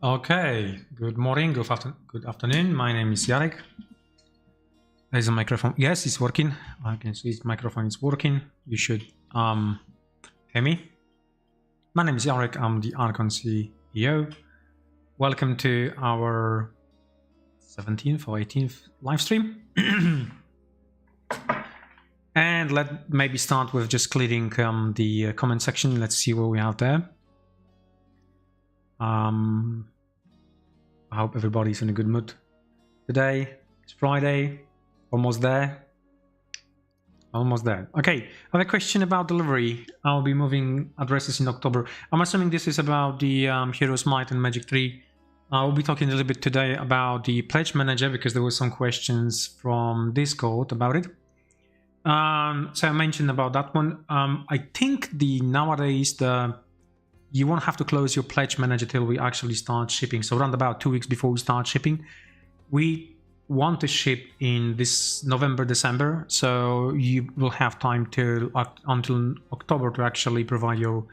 Okay, good morning, good afternoon. My name is Jarek. There's a microphone. Yes, it's working. I can see his microphone is working. You should hear me. My name is Jarek. I'm the Archon CEO. Welcome to our 17th or 18th live stream. And let maybe start with just clearing the comment section. Let's see what we have there. I hope everybody's in a good mood today. It's Friday, almost there. Almost there. Okay, I have a question about delivery. I'll be moving addresses in October. I'm assuming this is about the Heroes Might and Magic 3. I'll be talking a little bit today about the Pledge Manager because there were some questions from Discord about it. So I mentioned about that one. I think nowadays you won't have to close your Pledge Manager till we actually start shipping. So around about 2 weeks before we start shipping, we want to ship in this November, December. So you will have time until October to actually provide your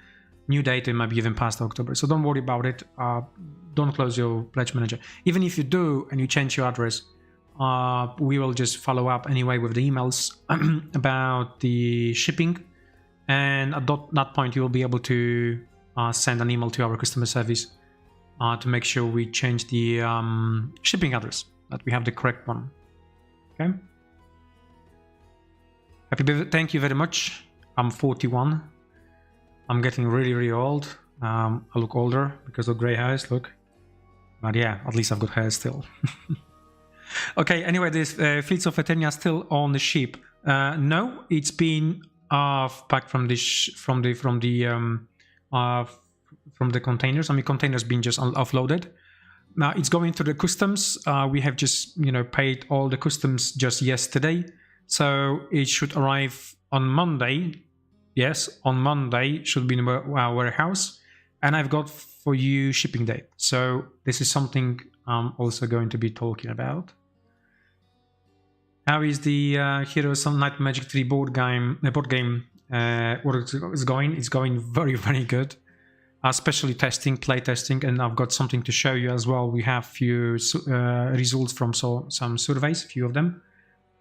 new date and maybe even past October. So don't worry about it. Don't close your Pledge Manager. Even if you do and you change your address, we will just follow up anyway with the emails about the shipping. And at that point, you will be able to send an email to our customer service to make sure we change the shipping address, that we have the correct one. Okay. Happy birthday. Thank you very much. I'm 41. I'm getting really, really old. I look older because of gray hairs, look. But yeah, at least I've got hair still. Okay, anyway, this Fleets of Eternia still on the ship. No, it's been back from the containers. I mean, containers being just offloaded. Now it's going through the customs. We have just paid all the customs just yesterday, so it should arrive on Monday. Yes, on Monday should be in our warehouse, and I've got for you shipping date. So this is something I'm also going to be talking about. How is the Heroes of Night Magic 3 board game? What is going? It's going very, very good. Especially play testing, and I've got something to show you as well. We have few results from some surveys, a few of them.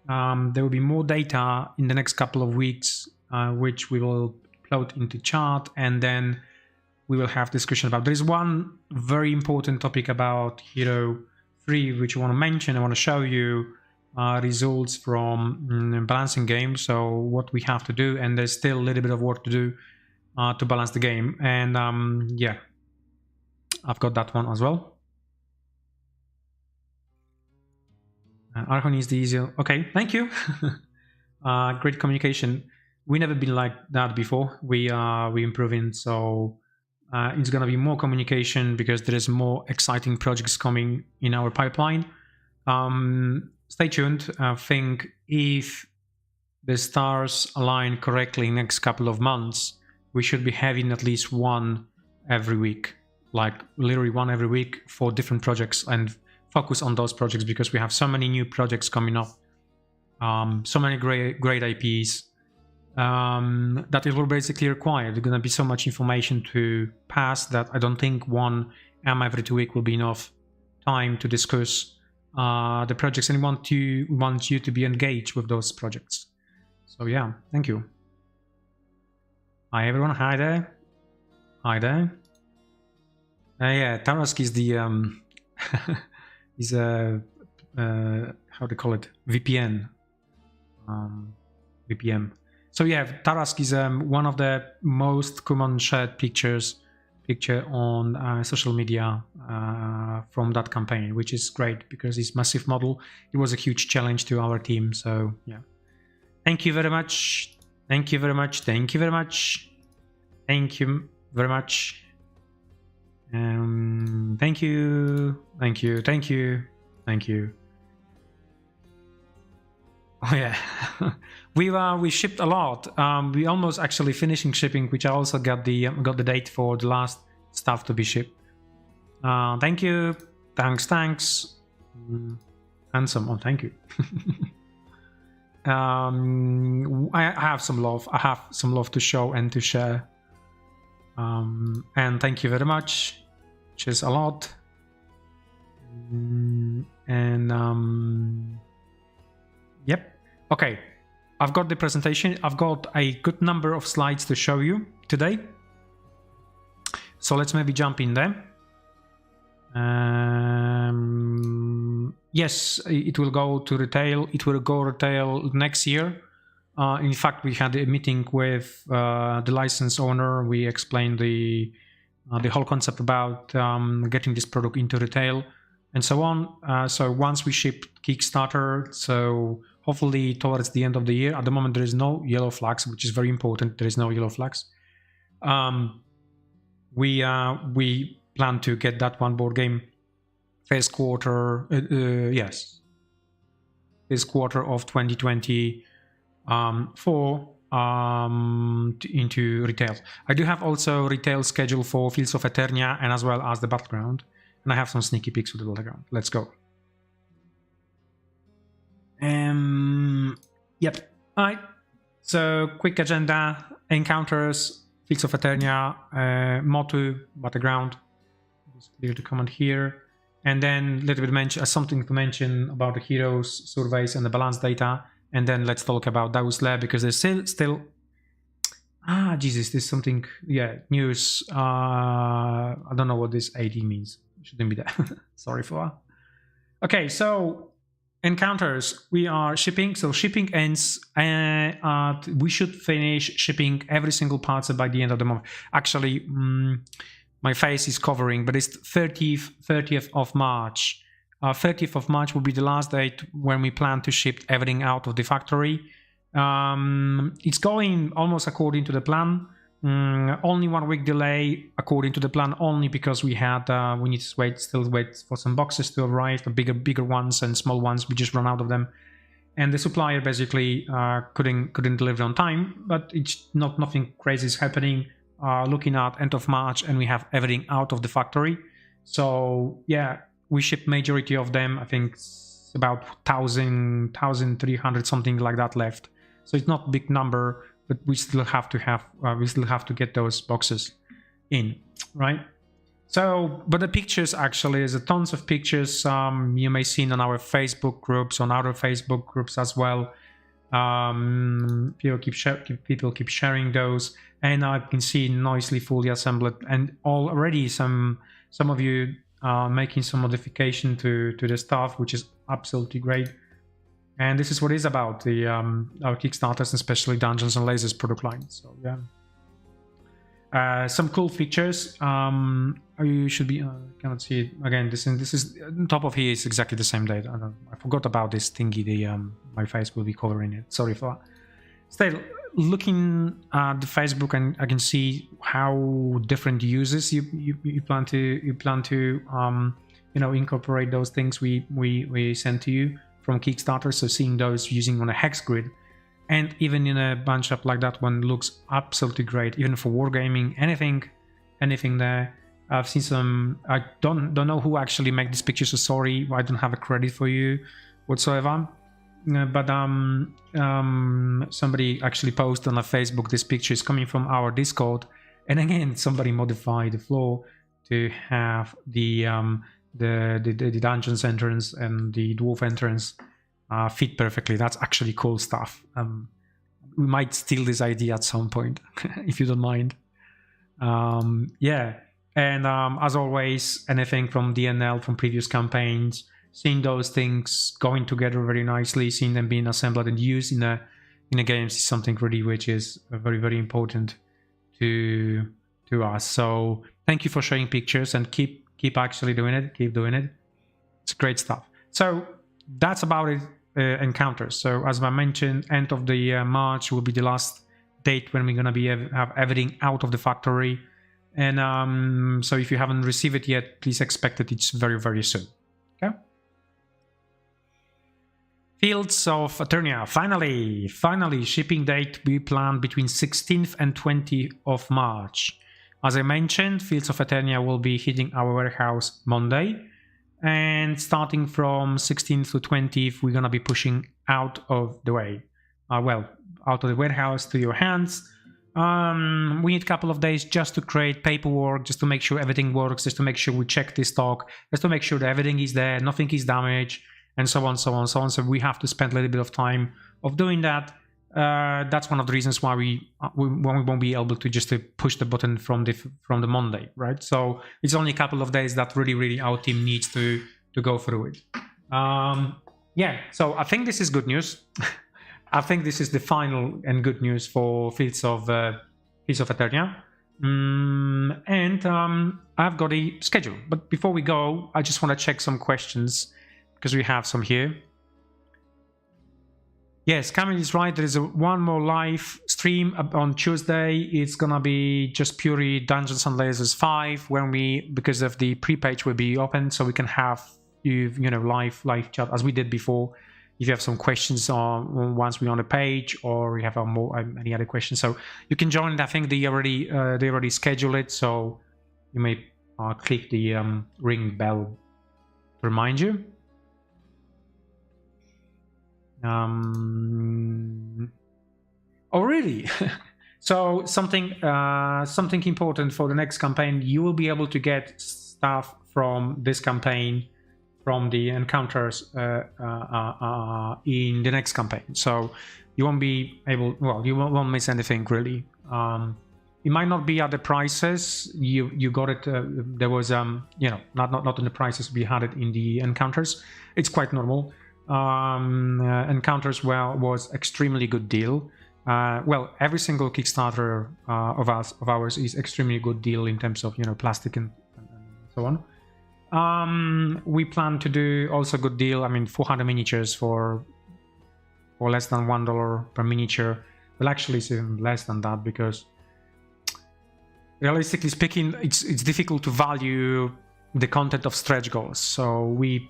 There will be more data in the next couple of weeks, which we will upload into chat, and then we will have discussion about. There is one very important topic about Hero 3 which I want to mention. I want to show you results from balancing game, so what we have to do, and there's still a little bit of work to do to balance the game. And yeah, I've got that one as well. Archon is the easier. Okay, thank you. Great communication. We never been like that before. We improving, so it's gonna be more communication because there is more exciting projects coming in our pipeline. Stay tuned. I think if the stars align correctly next couple of months, we should be having at least one every week, like literally one every week for different projects, and focus on those projects because we have so many new projects coming up, so many great IPs that it will basically require. There's gonna be so much information to pass that I don't think one every 2 weeks will be enough time to discuss the projects, and we want you to be engaged with those projects. So yeah, thank you. Hi everyone, hi there. Hi there. Yeah, Tarask is the is how do you call it? VPN. VPN. So yeah, Tarask is one of the most common shared picture on social media from that campaign, which is great because it's massive model. It was a huge challenge to our team. So yeah, thank you very much. Thank you very much. Thank you very much. Thank you very much. Thank you. Thank you. Thank you. Thank you. Oh yeah, we shipped a lot. We almost actually finishing shipping, which I also got the date for the last stuff to be shipped. Thank you. Thanks. Handsome. Oh, thank you. I have some love. I have some love to show and to share. And thank you very much, which is a lot. Yep. Okay. I've got the presentation. I've got a good number of slides to show you today. So let's maybe jump in there. Yes, it will go to retail. It will go retail next year. In fact, we had a meeting with the license owner. We explained the whole concept about getting this product into retail and so on. So once we ship Kickstarter, so hopefully towards the end of the year. At the moment, there is no yellow flags, which is very important. There is no yellow flags. We plan to get that one board game first quarter. Yes, this quarter of 2020 into retail. I do have also retail schedule for Fields of Eternia and as well as the Battleground, and I have some sneaky peeks for the Battleground. Let's go. Yep. All right. So quick agenda: encounters, Fields of Eternia, Motu, Battleground. Just leave the comment here, and then a little bit something to mention about the heroes, surveys, and the balance data. And then let's talk about Dausle, because there's still Jesus, there's something, news. I don't know what this AD means. Shouldn't be there. Sorry for that. Okay, so encounters, we are shipping. So shipping ends, we should finish shipping every single parcel by the end of the month. Actually, my face is covering, but it's 30th of March. 30th of March will be the last date when we plan to ship everything out of the factory. It's going almost according to the plan. Only 1 week delay according to the plan, only because we need to still wait for some boxes to arrive, the bigger ones and small ones. We just run out of them, and the supplier basically couldn't deliver on time. But it's nothing crazy is happening. Looking at end of March, and we have everything out of the factory. So yeah. We ship majority of them. I think it's about 1,300 something like that left. So it's not a big number, but we still have to get those boxes in, right? So, but the pictures actually, there's tons of pictures. You may see on our Facebook groups, on other Facebook groups as well. People keep sharing those, and I can see nicely fully assembled, and already some of you. Making some modification to the stuff, which is absolutely great. And this is what it's about, our Kickstarters, especially Dungeons and Lasers product line. So yeah, some cool features. You should be cannot see it again. This is on top of here is exactly the same date. I forgot about this thingy. My face will be covering it. Sorry for that. Still, looking at the Facebook, and I can see how different uses you plan to incorporate those things we send to you from Kickstarter. So seeing those using on a hex grid, and even in a bunch up like that one looks absolutely great. Even for wargaming, anything there. I've seen some. I don't know who actually made these pictures. So sorry, I don't have a credit for you whatsoever. But somebody actually posted on Facebook this picture is coming from our Discord, and again somebody modified the floor to have the dungeons entrance and the dwarf entrance fit perfectly. That's actually cool stuff. We might steal this idea at some point if you don't mind. Yeah, and as always, anything from DNL from previous campaigns. Seeing those things going together very nicely, seeing them being assembled and used in a games is something really which is very, very important to us. So thank you for showing pictures, and keep actually doing it. Keep doing it. It's great stuff. So that's about it. Encounters. So as I mentioned, end of the March will be the last date when we're gonna have everything out of the factory. And so if you haven't received it yet, please expect it. It's very, very soon. Okay. Fields of Eternia, finally, shipping date we planned between 16th and 20th of March. As I mentioned, Fields of Eternia will be hitting our warehouse Monday, and starting from 16th to 20th, we're gonna be pushing out of the way. Out of the warehouse to your hands. We need a couple of days just to create paperwork, just to make sure everything works, just to make sure we check the stock, just to make sure that everything is there, nothing is damaged, and so on, so on, so on. So we have to spend a little bit of time of doing that. That's one of the reasons why we won't be able to just to push the button from the Monday, right? So it's only a couple of days that really our team needs to go through it. Yeah, so I think this is good news. I think this is the final and good news for Fields of Eternia. I've got a schedule. But before we go, I just want to check some questions because we have some here. Yes, Camille is right. There is one more live stream on Tuesday. It's gonna be just purely Dungeons and Lasers 5 because of the pre-page will be open, so we can have live chat as we did before. If you have some questions once we're on the page, or you have any other questions, so you can join. I think they already scheduled it, so you may click the ring bell to remind you. Oh really? So something important for the next campaign. You will be able to get stuff from this campaign from the encounters in the next campaign, so you won't be able, you won't miss anything really. It might not be at the prices you got it. There was not in the prices we had it in the encounters. It's quite normal. Encounters was extremely good deal. Every single Kickstarter of ours is extremely good deal in terms of plastic and so on. We plan to do also good deal. I mean, 400 miniatures for less than $1 per miniature. Well, actually it's even less than that, because realistically speaking, it's difficult to value the content of stretch goals. So with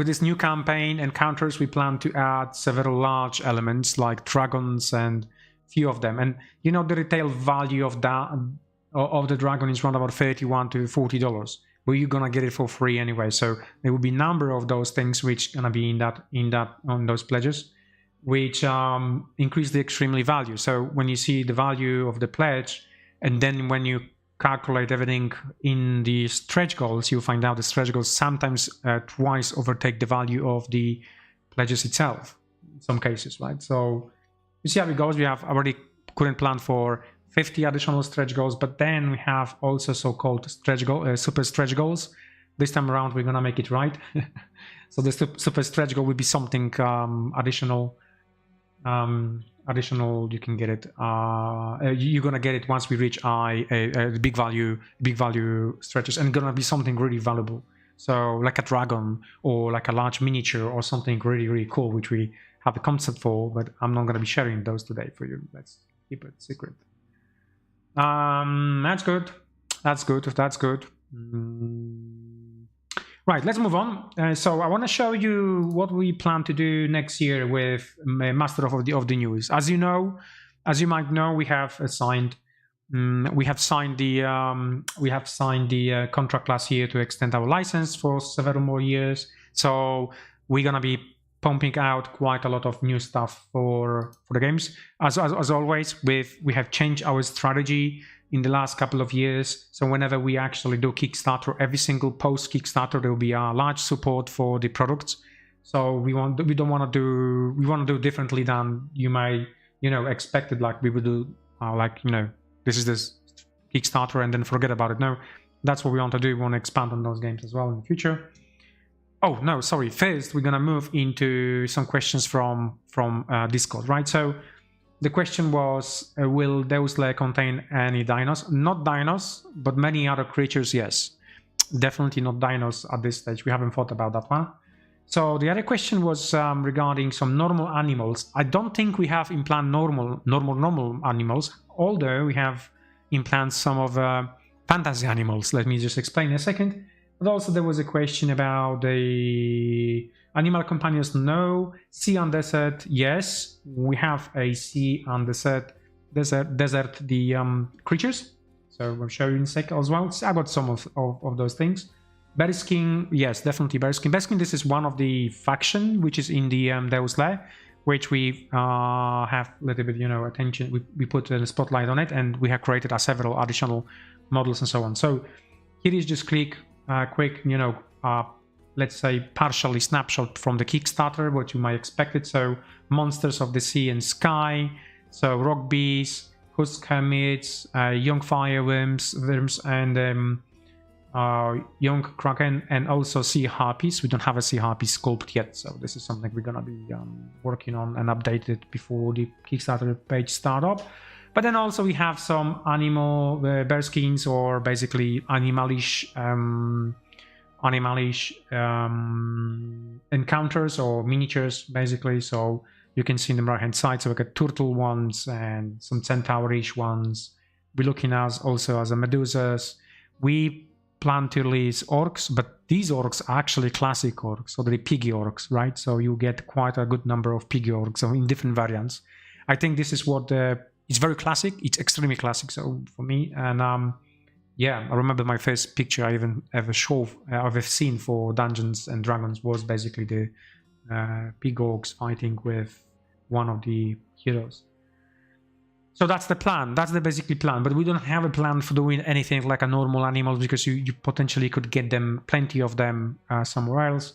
this new campaign encounters, we plan to add several large elements like dragons and few of them. And the retail value of the dragon is around about $31 to $40, but you're gonna get it for free anyway. So there will be a number of those things which gonna be on those pledges, which increase the extremely value. So when you see the value of the pledge, and then when you calculate everything in the stretch goals, you'll find out the stretch goals sometimes twice overtake the value of the pledges itself in some cases, right? So you see how it goes. We have already current plan for 50 additional stretch goals, but then we have also so-called stretch goal, super stretch goals. This time around we're gonna make it right. So the super stretch goal will be something additional. You can get it. You're gonna get it once we reach a big value stretches, and gonna be something really valuable. So like a dragon or like a large miniature or something really cool, which we have the concept for, but I'm not gonna be sharing those today for you. Let's keep it secret. That's good. That's good. Right, let's move on. So I want to show you what we plan to do next year with Master of the News. As you might know, we have signed the contract last year to extend our license for several more years. So we're gonna be pumping out quite a lot of new stuff for the games. As always, we have changed our strategy in the last couple of years. So whenever we actually do Kickstarter, every single post Kickstarter, there will be a large support for the products. So we want to do differently than you may expected, like we would do this is this Kickstarter and then forget about it. No, that's what we want to do. We want to expand on those games as well in the future. Oh no, sorry. First, we're gonna move into some questions from Discord, right? So the question was, will Deus Lair contain any dinos? Not dinos, but many other creatures, yes. Definitely not dinos at this stage. We haven't thought about that one. So the other question was regarding some normal animals. I don't think we have in plan normal animals, although we have in plan some of fantasy animals. Let me just explain in a second. But also there was a question about the animal companions. No. Sea and desert, yes. We have a sea and desert the creatures. So we'll show you in a sec as well. I got some of those things. Bearskin, yes, definitely Bearskin. Bearskin, this is one of the faction which is in the Deus Lair. which we have a little bit, you know, attention. We put the spotlight on it, and we have created several additional models and so on. So here is just quick, you know, let's say partially snapshot from the Kickstarter, what you might expect it. So monsters of the sea and sky, so rock bees, husk hermits, young fireworms, and young kraken, and also sea harpies. We don't have a sea harpy sculpt yet, so this is something we're gonna be working on and update it before the Kickstarter page start up. But then also we have some animal bear skins, or basically animalish encounters or miniatures, basically. So you can see in the right hand side, so we got turtle ones and some centaurish ones. We're looking at also as a medusas. We plan to release orcs, but these orcs are actually classic orcs, so they're piggy orcs, right? So you get quite a good number of piggy orcs, so in different variants. I think this is what it's very classic. It's extremely classic, so for me. And yeah, I remember my first picture I even ever seen for Dungeons and Dragons was basically the pig orcs fighting with one of the heroes. So that's the plan. That's the basically plan. But we don't have a plan for doing anything like a normal animals, because you potentially could get them, plenty of them, somewhere else.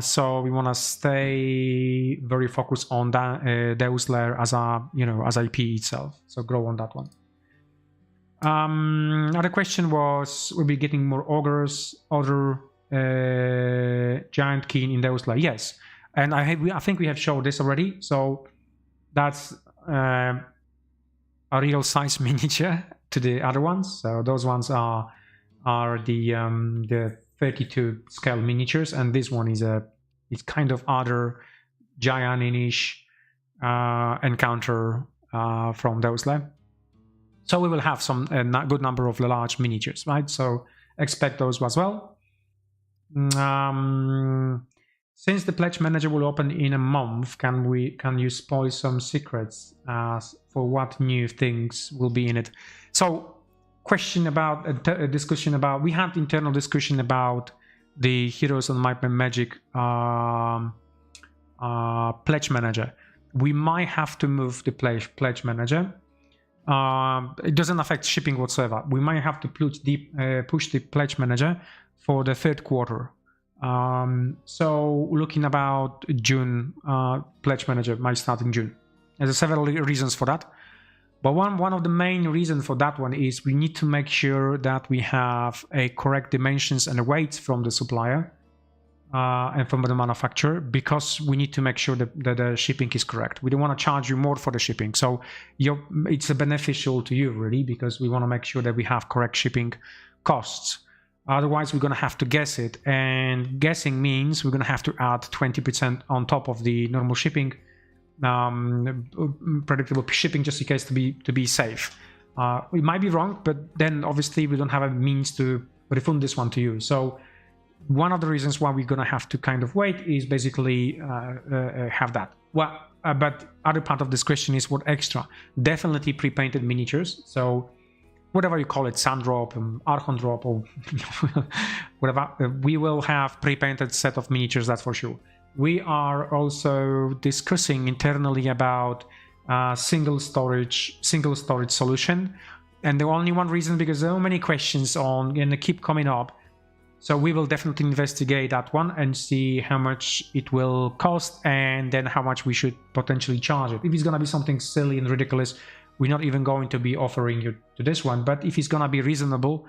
So we want to stay very focused on that Deus Lair as a, you know, as IP itself. So grow on that one. Other question was, we'll be getting more ogres, other giant king in Deus Lair. Yes, and I think we have showed this already. So that's a real size miniature to the other ones. So those ones are the 32 scale miniatures, and this one is it's kind of other giant-ish encounter from Deus Lair. So we will have some good number of large miniatures, right? So expect those as well. Since the pledge manager will open in a month, can you spoil some secrets for what new things will be in it? So question about a discussion about, we had internal discussion about the Heroes of Might and Magic pledge manager. We might have to move the pledge manager. It doesn't affect shipping whatsoever. We might have to push the pledge manager for the third quarter. So looking about June, pledge manager might start in June. There's several reasons for that, but one of the main reasons for that one is we need to make sure that we have a correct dimensions and weights from the supplier and from the manufacturer, because we need to make sure that the shipping is correct. We don't want to charge you more for the shipping, so it's beneficial to you really, because we want to make sure that we have correct shipping costs. Otherwise, we're going to have to guess it, and guessing means we're going to have to add 20% on top of the normal shipping, predictable shipping, just in case to be safe. We might be wrong, but then obviously we don't have a means to refund this one to you. So one of the reasons why we're going to have to kind of wait is basically have that. Well, but other part of this question is what extra? Definitely pre-painted miniatures. So whatever you call it, sand drop, Archon drop, or whatever, we will have pre-painted set of miniatures, that's for sure. We are also discussing internally about single storage solution, and the only one reason, because there are many questions on and they keep coming up. So we will definitely investigate that one and see how much it will cost, and then how much we should potentially charge it. If it's going to be something silly and ridiculous, we're not even going to be offering you to this one. But if it's going to be reasonable,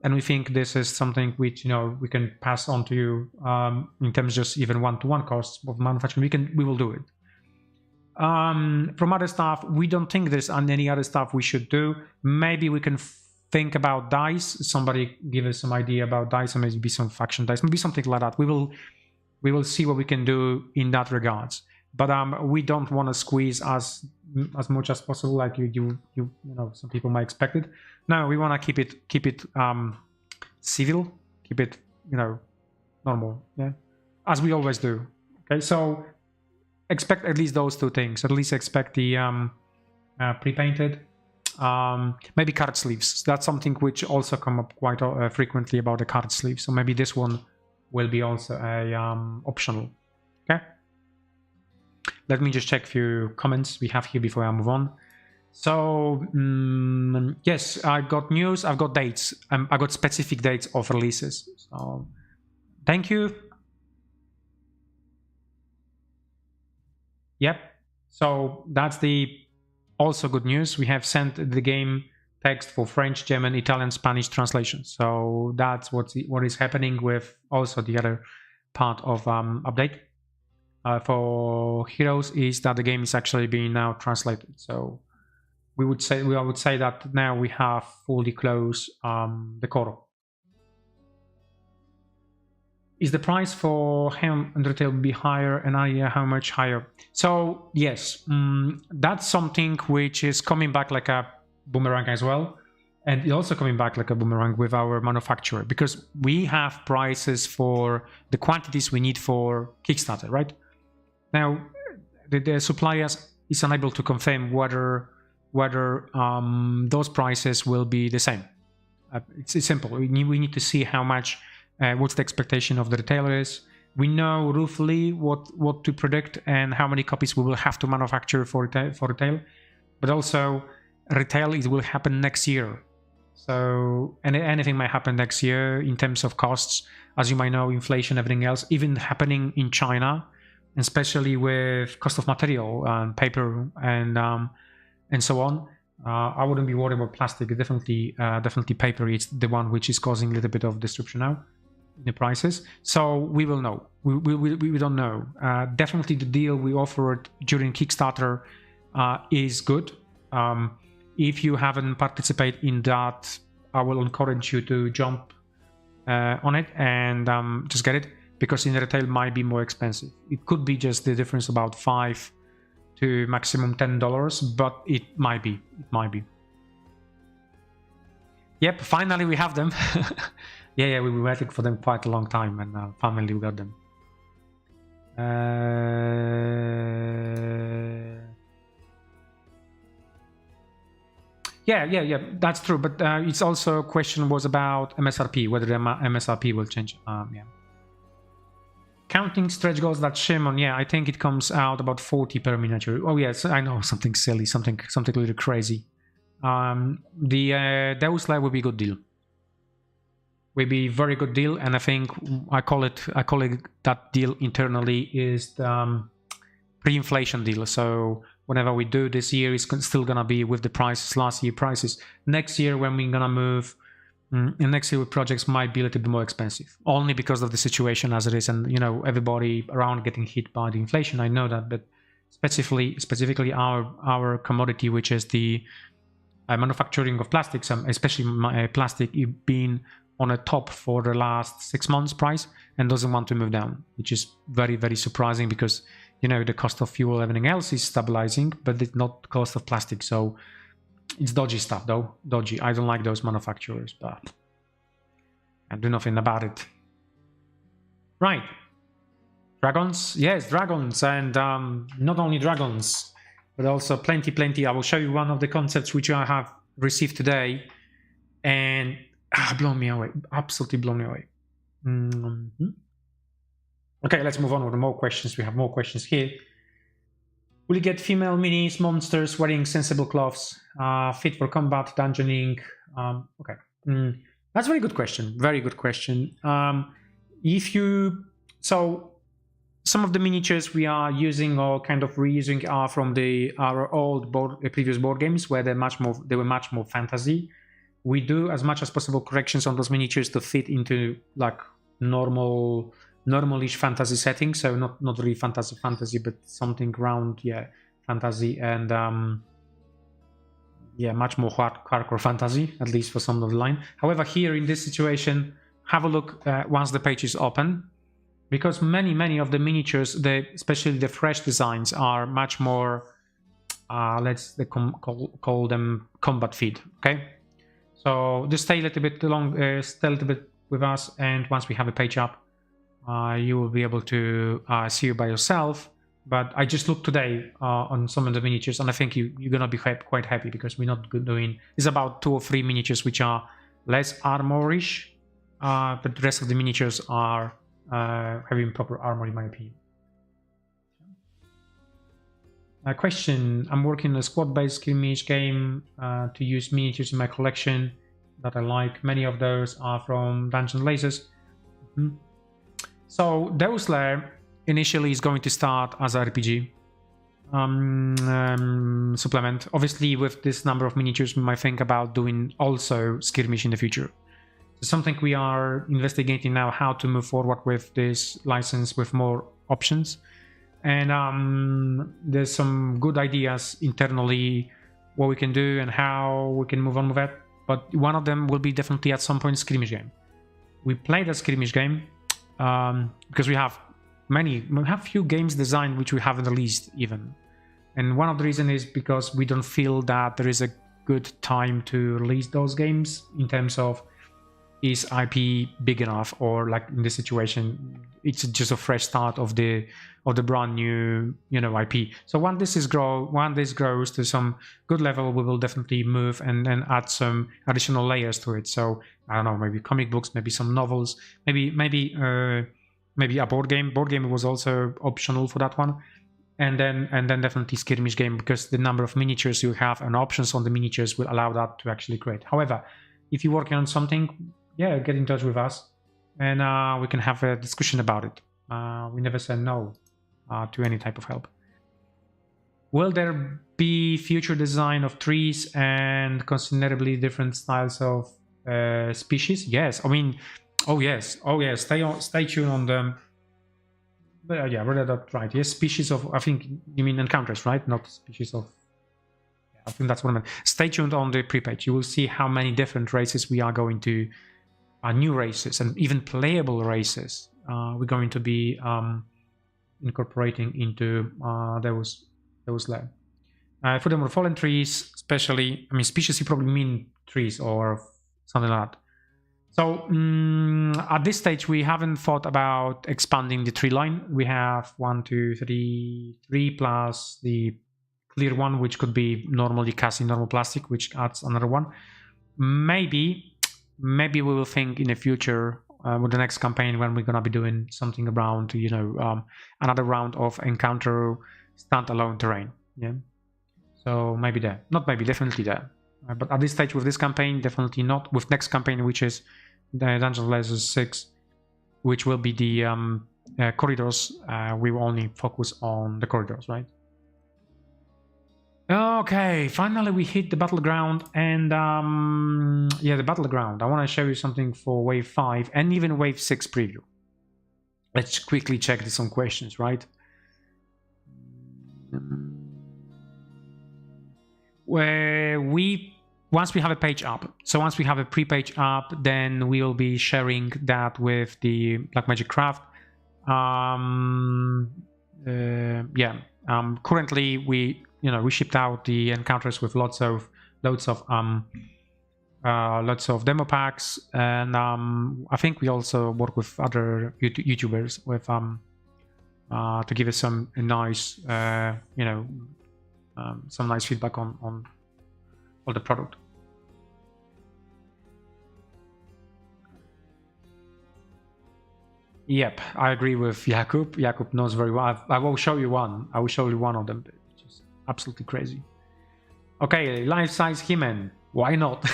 and we think this is something which, you know, we can pass on to you in terms of just even one-to-one costs of manufacturing, we will do it. From other stuff, we don't think there's any other stuff we should do. Maybe we can think about dice. Somebody give us some idea about dice, or maybe some faction dice, maybe something like that. We will see what we can do in that regards. But we don't want to squeeze as much as possible, like you know, some people might expect it. No, we want to keep it civil, keep it, you know, normal, yeah, as we always do. Okay, so expect at least those two things. At least expect the pre-painted, maybe card sleeves. That's something which also come up quite frequently about the card sleeves. So maybe this one will be also a optional. Okay. Let me just check a few comments we have here before I move on. So yes, I got news, I've got dates, I got specific dates of releases. So thank you. Yep. So that's the also good news. We have sent the game text for French, German, Italian, Spanish translation. So that's what is happening with also the other part of update for Heroes is that the game is actually being now translated. So I would say that now we have fully closed the core. Is the price for Helm and Retail be higher, and how much higher? So yes, that's something which is coming back like a boomerang as well, and it's also coming back like a boomerang with our manufacturer, because we have prices for the quantities we need for Kickstarter, right? Now the suppliers is unable to confirm whether those prices will be the same. It's simple. We need to see how much. What's the expectation of the retailers? We know roughly what to predict and how many copies we will have to manufacture for retail, but also retail it will happen next year. So anything might happen next year in terms of costs, as you might know, inflation, everything else, even happening in China, especially with cost of material and paper and so on. I wouldn't be worried about plastic. Definitely paper. It's the one which is causing a little bit of disruption now in the prices. So we will know. We don't know. Definitely the deal we offered during Kickstarter is good. If you haven't participated in that, I will encourage you to jump on it and just get it, because in retail might be more expensive. It could be just the difference about $5 to maximum $10, but it might be. Yep, finally we have them. yeah, we were waiting for them quite a long time, and finally we got them. Yeah, that's true. But it's also a question was about MSRP, whether the MSRP will change. Yeah. Counting stretch goals that Shimon, yeah, I think it comes out about 40 per miniature. Oh yes, I know, something silly, something a little crazy. The Deus Live would be a good deal. Will be very good deal, and I think I call it that deal internally is the pre-inflation deal. So whenever we do this year, it's still gonna be with the prices, last year prices. Next year when we're gonna move, and next year projects might be a little bit more expensive, only because of the situation as it is, and you know, everybody around getting hit by the inflation. I know that, but specifically our commodity, which is the manufacturing of plastics, especially plastic, being on a top for the last 6 months price and doesn't want to move down, which is very, very surprising, because you know the cost of fuel, everything else is stabilizing, but it's not the cost of plastic. So it's dodgy stuff, though. Dodgy. I don't like those manufacturers, but I do nothing about it. Right. Dragons? Yes, dragons. And not only dragons, but also plenty. I will show you one of the concepts which I have received today, and blown me away. Absolutely blown me away. Okay, let's move on with more questions. We have more questions here. Will you get female minis, monsters wearing sensible clothes, fit for combat, dungeoning? Okay, that's a very good question. Very good question. So some of the miniatures we are using or kind of reusing are from our old previous board games, where they were much more fantasy. We do as much as possible corrections on those miniatures to fit into like normalish fantasy setting, so not really fantasy, but something around fantasy and much more hardcore fantasy, at least for some of the line. However, here in this situation, have a look once the page is open, because many of the miniatures, especially the fresh designs, are much more let's call them combat fit. Okay, so just stay a little bit with us, and once we have a page up, you will be able to see it by yourself. But I just looked today on some of the miniatures, and I think you're gonna be quite happy, because we're not doing. It's about 2 or 3 miniatures which are less armorish, but the rest of the miniatures are having proper armor, in my opinion. Question: I'm working on a squad-based skirmish game to use miniatures in my collection that I like. Many of those are from Dungeon Lasers. So Deus Lair initially is going to start as a RPG supplement. Obviously, with this number of miniatures, we might think about doing also skirmish in the future. So something we are investigating now, how to move forward with this license with more options. And there's some good ideas internally what we can do and how we can move on with that. But one of them will be definitely at some point skirmish game. We played a skirmish game because we have few games designed which we haven't released even. And one of the reasons is because we don't feel that there is a good time to release those games in terms of is IP big enough, or like in this situation it's just a fresh start of the brand new IP. So once this grows to some good level, we will definitely move and then add some additional layers to it. So I don't know, maybe comic books, maybe some novels, maybe a board game. Board game was also optional for that one. And then definitely skirmish game, because the number of miniatures you have and options on the miniatures will allow that to actually create. However, if you're working on something, yeah, get in touch with us and we can have a discussion about it. We never say no to any type of help. Will there be future design of trees and considerably different styles of species? Yes, I mean, oh yes, stay tuned on them. But yeah, read that right. Yes, species of, I think you mean encounters, right? Not species of. Yeah, I think that's what I meant. Stay tuned on the pre-page. You will see how many different races we are going to, new races and even playable races. We're going to be incorporating into those lab. Furthermore, fallen trees, especially, I mean, species, you probably mean trees or something like that. So at this stage, we haven't thought about expanding the tree line. We have 1, 2, 3 plus the clear one, which could be normally cast in normal plastic, which adds another one. Maybe we will think in the future with the next campaign when we're gonna be doing something around, another round of encounter standalone terrain. Yeah. So maybe there, not maybe, definitely there. But at this stage with this campaign, definitely not. With next campaign, which is the Dungeon Lasers 6, which will be the corridors, we will only focus on the corridors, right? Okay, finally we hit the battleground, and yeah, the battleground. I want to show you something for wave 5 and even wave 6 preview. Let's quickly check some questions, right? Where once we have a page up, so once we have a pre-page up, then we will be sharing that with the Blackmagic Craft. Currently we shipped out the encounters with lots of demo packs, and I think we also work with other YouTubers with to give us some nice some nice feedback on all the product. Yep, I agree with Jakub. Jakub knows very well. I will show you one. I will show you one of them, which is absolutely crazy. Okay, life-size He-Man. Why not?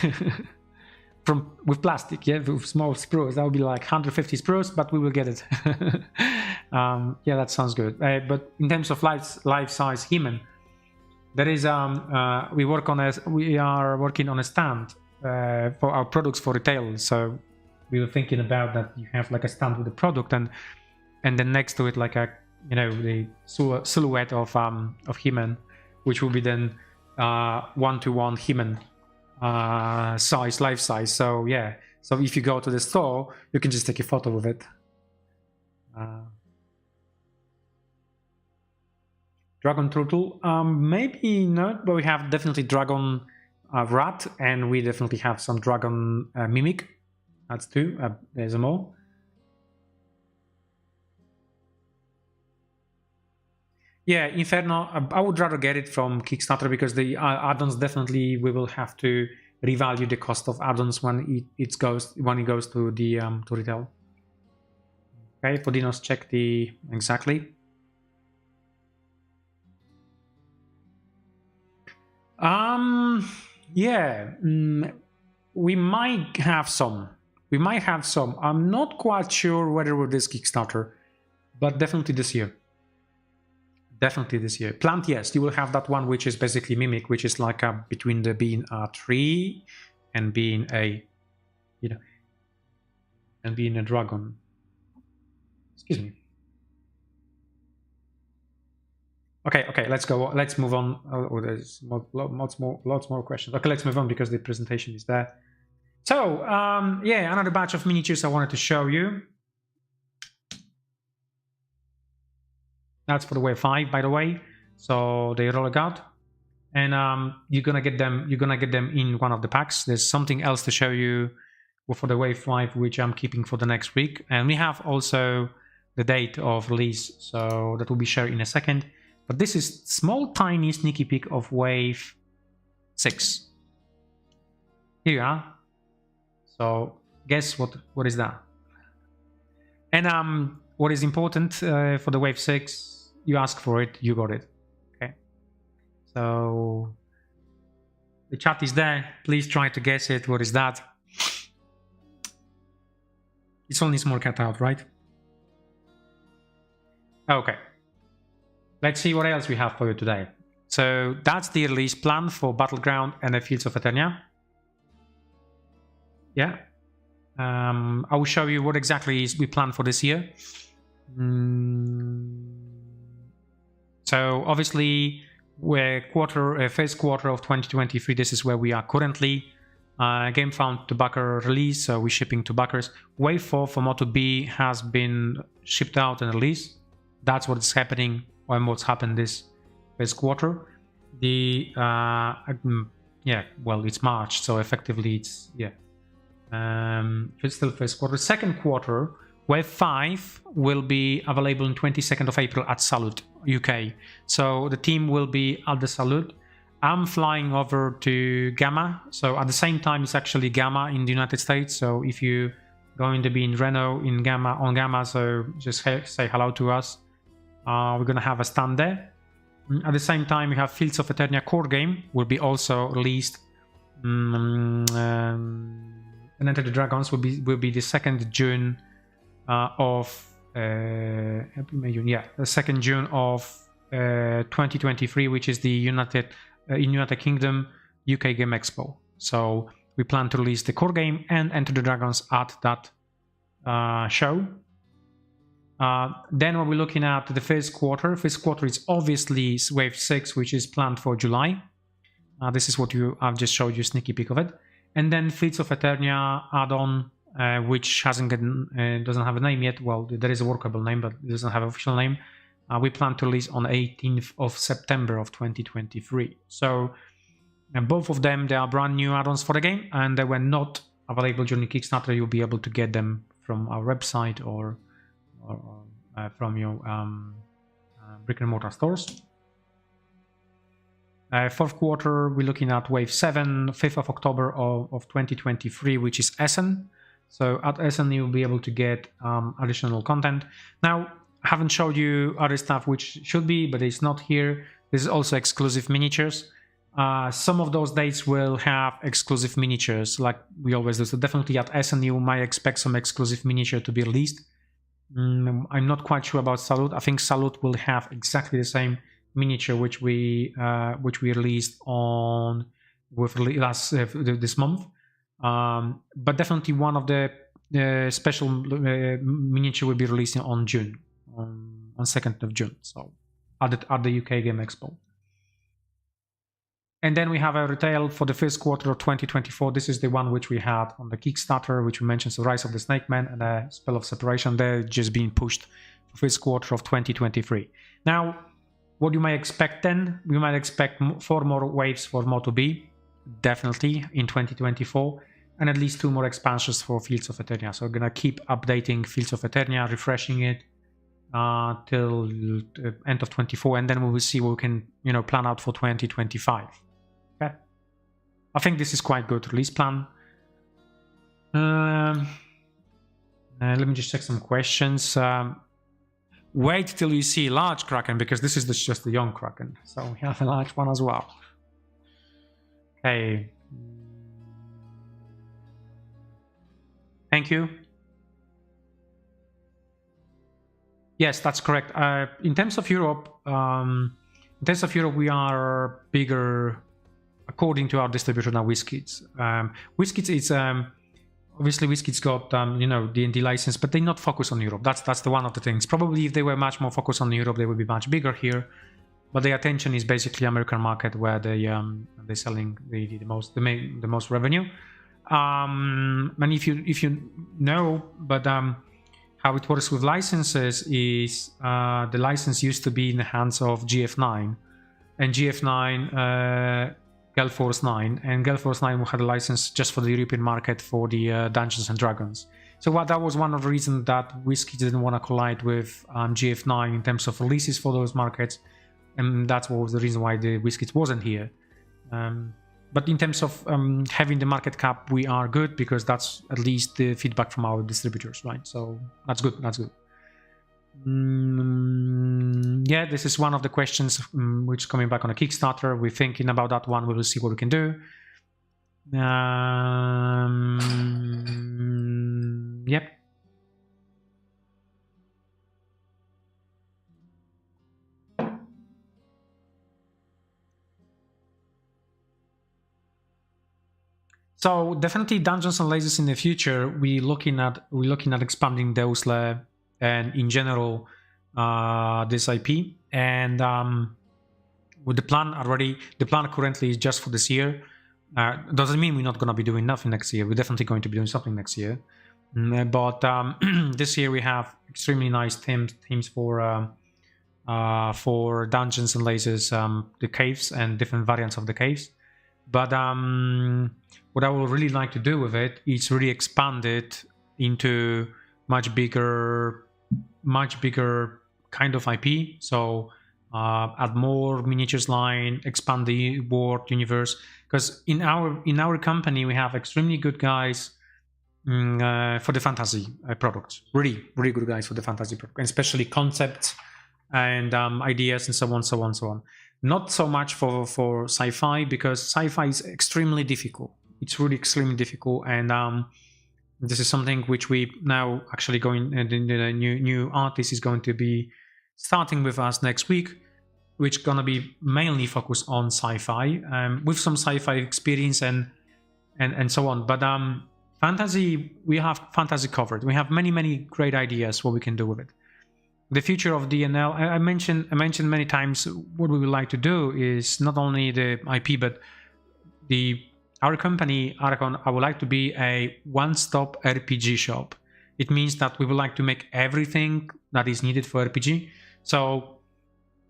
With plastic, yeah, with small sprues. That would be like 150 sprues, but we will get it. Yeah, that sounds good. But in terms of life-size He-Man, there is we are working on a stand for our products for retail. So we were thinking about that you have like a stand with the product, and then next to it like a the silhouette of He-Man, which will be then 1-to-1 He-Man life size. So yeah, so if you go to the store, you can just take a photo of it. Dragon Turtle, maybe not, but we have definitely Dragon Rat, and we definitely have some Dragon Mimic. That's 2. There's more. Yeah, Inferno. I would rather get it from Kickstarter, because the add-ons definitely we will have to revalue the cost of add-ons when it goes to the to retail. Okay, Podinos, check the exactly. Yeah, we might have some. We might have some. I'm not quite sure whether with this Kickstarter, but definitely this year. Definitely this year. Plant, yes, you will have that one which is basically Mimic, which is like a, between the being a tree and being a, you know, and being a dragon. Excuse me. Okay, let's go. Let's move on. Oh, there's lots more questions. Okay, let's move on because the presentation is there. So, yeah, another batch of miniatures I wanted to show you. That's for the wave 5, by the way. So they roll it out, and you're gonna get them. You're gonna get them in one of the packs. There's something else to show you for the wave 5, which I'm keeping for the next week, and we have also the date of release, so that will be shared in a second. But this is small, tiny, sneaky peek of wave 6. Here you are. So guess what is that? And what is important for the wave 6? You ask for it, you got it. Okay. So the chat is there. Please try to guess it. What is that? It's only small cutout, right? Okay. Let's see what else we have for you today. So that's the release plan for Battleground and the Fields of Eternia. Yeah. I will show you what exactly we plan for this year. So obviously, we're first quarter of 2023. This is where we are currently. Game found to backer release, so we're shipping to backers. Wave 4 for Moto B has been shipped out and released. That's what's happening, or what's happened this first quarter. The yeah, well, it's March, so effectively it's it's still first quarter. Second quarter, wave 5 will be available on 22nd of April at Salute UK. So the team will be at the Salute. I'm flying over to Gamma, so at the same time it's actually Gamma in the United States. So if you're going to be in Reno on Gamma, so just say hello to us. We're gonna have a stand there. At the same time, we have Fields of Eternia core game will be also released. And Enter the Dragons will be the 2nd June of the 2nd June of 2023, which is the United Kingdom UK Game Expo. So we plan to release the core game and Enter the Dragons at that show. Then when we're looking at the first quarter is obviously wave 6, which is planned for July. This is what I've just showed you a sneaky peek of it. And then Fleets of Eternia add-on, which doesn't have a name yet. Well, there is a workable name, but it doesn't have an official name. We plan to release on 18th of September of 2023. So both of them, they are brand new add-ons for the game, and they were not available during Kickstarter. You'll be able to get them from our website or from your brick and mortar stores. Fourth quarter, we're looking at wave 7, 5th of October of 2023, which is Essen. So at Essen, you'll be able to get additional content. Now, I haven't showed you other stuff which should be, but it's not here. This is also exclusive miniatures. Some of those dates will have exclusive miniatures, like we always do. So definitely at Essen, you might expect some exclusive miniature to be released. I'm not quite sure about Salute. I think Salute will have exactly the same miniature which we released on this month, but definitely one of the special miniature will be released on June, on 2nd of June, so at the UK Game Expo. And then we have a retail for the first quarter of 2024. This is the one which we had on the Kickstarter, which we mentioned, the Rise of the Snake Man and a Spell of Separation. They're just being pushed for first quarter of 2023. Now, what you might expect then? We might expect 4 more waves for Moto B, definitely in 2024, and at least 2 more expansions for Fields of Eternia. So we're gonna keep updating Fields of Eternia, refreshing it till end of 24, and then we will see what we can, plan out for 2025. Okay, I think this is quite good release plan. Let me just check some questions. Wait till you see large Kraken, because this is just the young Kraken. So we have a large one as well. Okay. Thank you. Yes, that's correct. In terms of Europe, we are bigger according to our distributor than WizKids. WizKids is obviously WizKids got you know, D&D license, but they not focus on Europe. That's the one of the things. Probably if they were much more focused on Europe, they would be much bigger here. But their attention is basically American market, where they're selling the most revenue. And if you know, but how it works with licenses is the license used to be in the hands of GF9, and GF9, Gale Force 9, and Gale Force 9 had a license just for the European market for the Dungeons and Dragons. So that was one of the reasons that WizKids didn't want to collide with GF9 in terms of releases for those markets, and that was the reason why the WizKids wasn't here. But in terms of having the market cap, we are good, because that's at least the feedback from our distributors, right? So that's good. That's good. Yeah, this is one of the questions which is coming back on a Kickstarter. We're thinking about that one. We will see what we can do. Yep. So definitely Dungeons and Lasers in the future. We're looking at expanding those and in general this IP. And with the plan currently is just for this year. Doesn't mean we're not going to be doing nothing next year. We're definitely going to be doing something next year. But this year we have extremely nice themes for Dungeons and Lasers, the caves and different variants of the caves. But what I would really like to do with it is really expand it into much bigger kind of IP. So add more miniatures line, expand the world universe. Because in our company we have extremely good guys for the fantasy products. Really good guys for the fantasy product, and especially concepts and ideas and so on. Not so much for sci-fi, because sci-fi is extremely difficult. It's really extremely difficult, and this is something which we now actually going, and the new artist is going to be starting with us next week, which is gonna be mainly focused on sci-fi, with some sci-fi experience and so on. But fantasy, we have fantasy covered. We have many great ideas what we can do with it. The future of DNL, I mentioned many times, what we would like to do is not only the IP, but our company, Archon, I would like to be a one-stop RPG shop. It means that we would like to make everything that is needed for RPG. So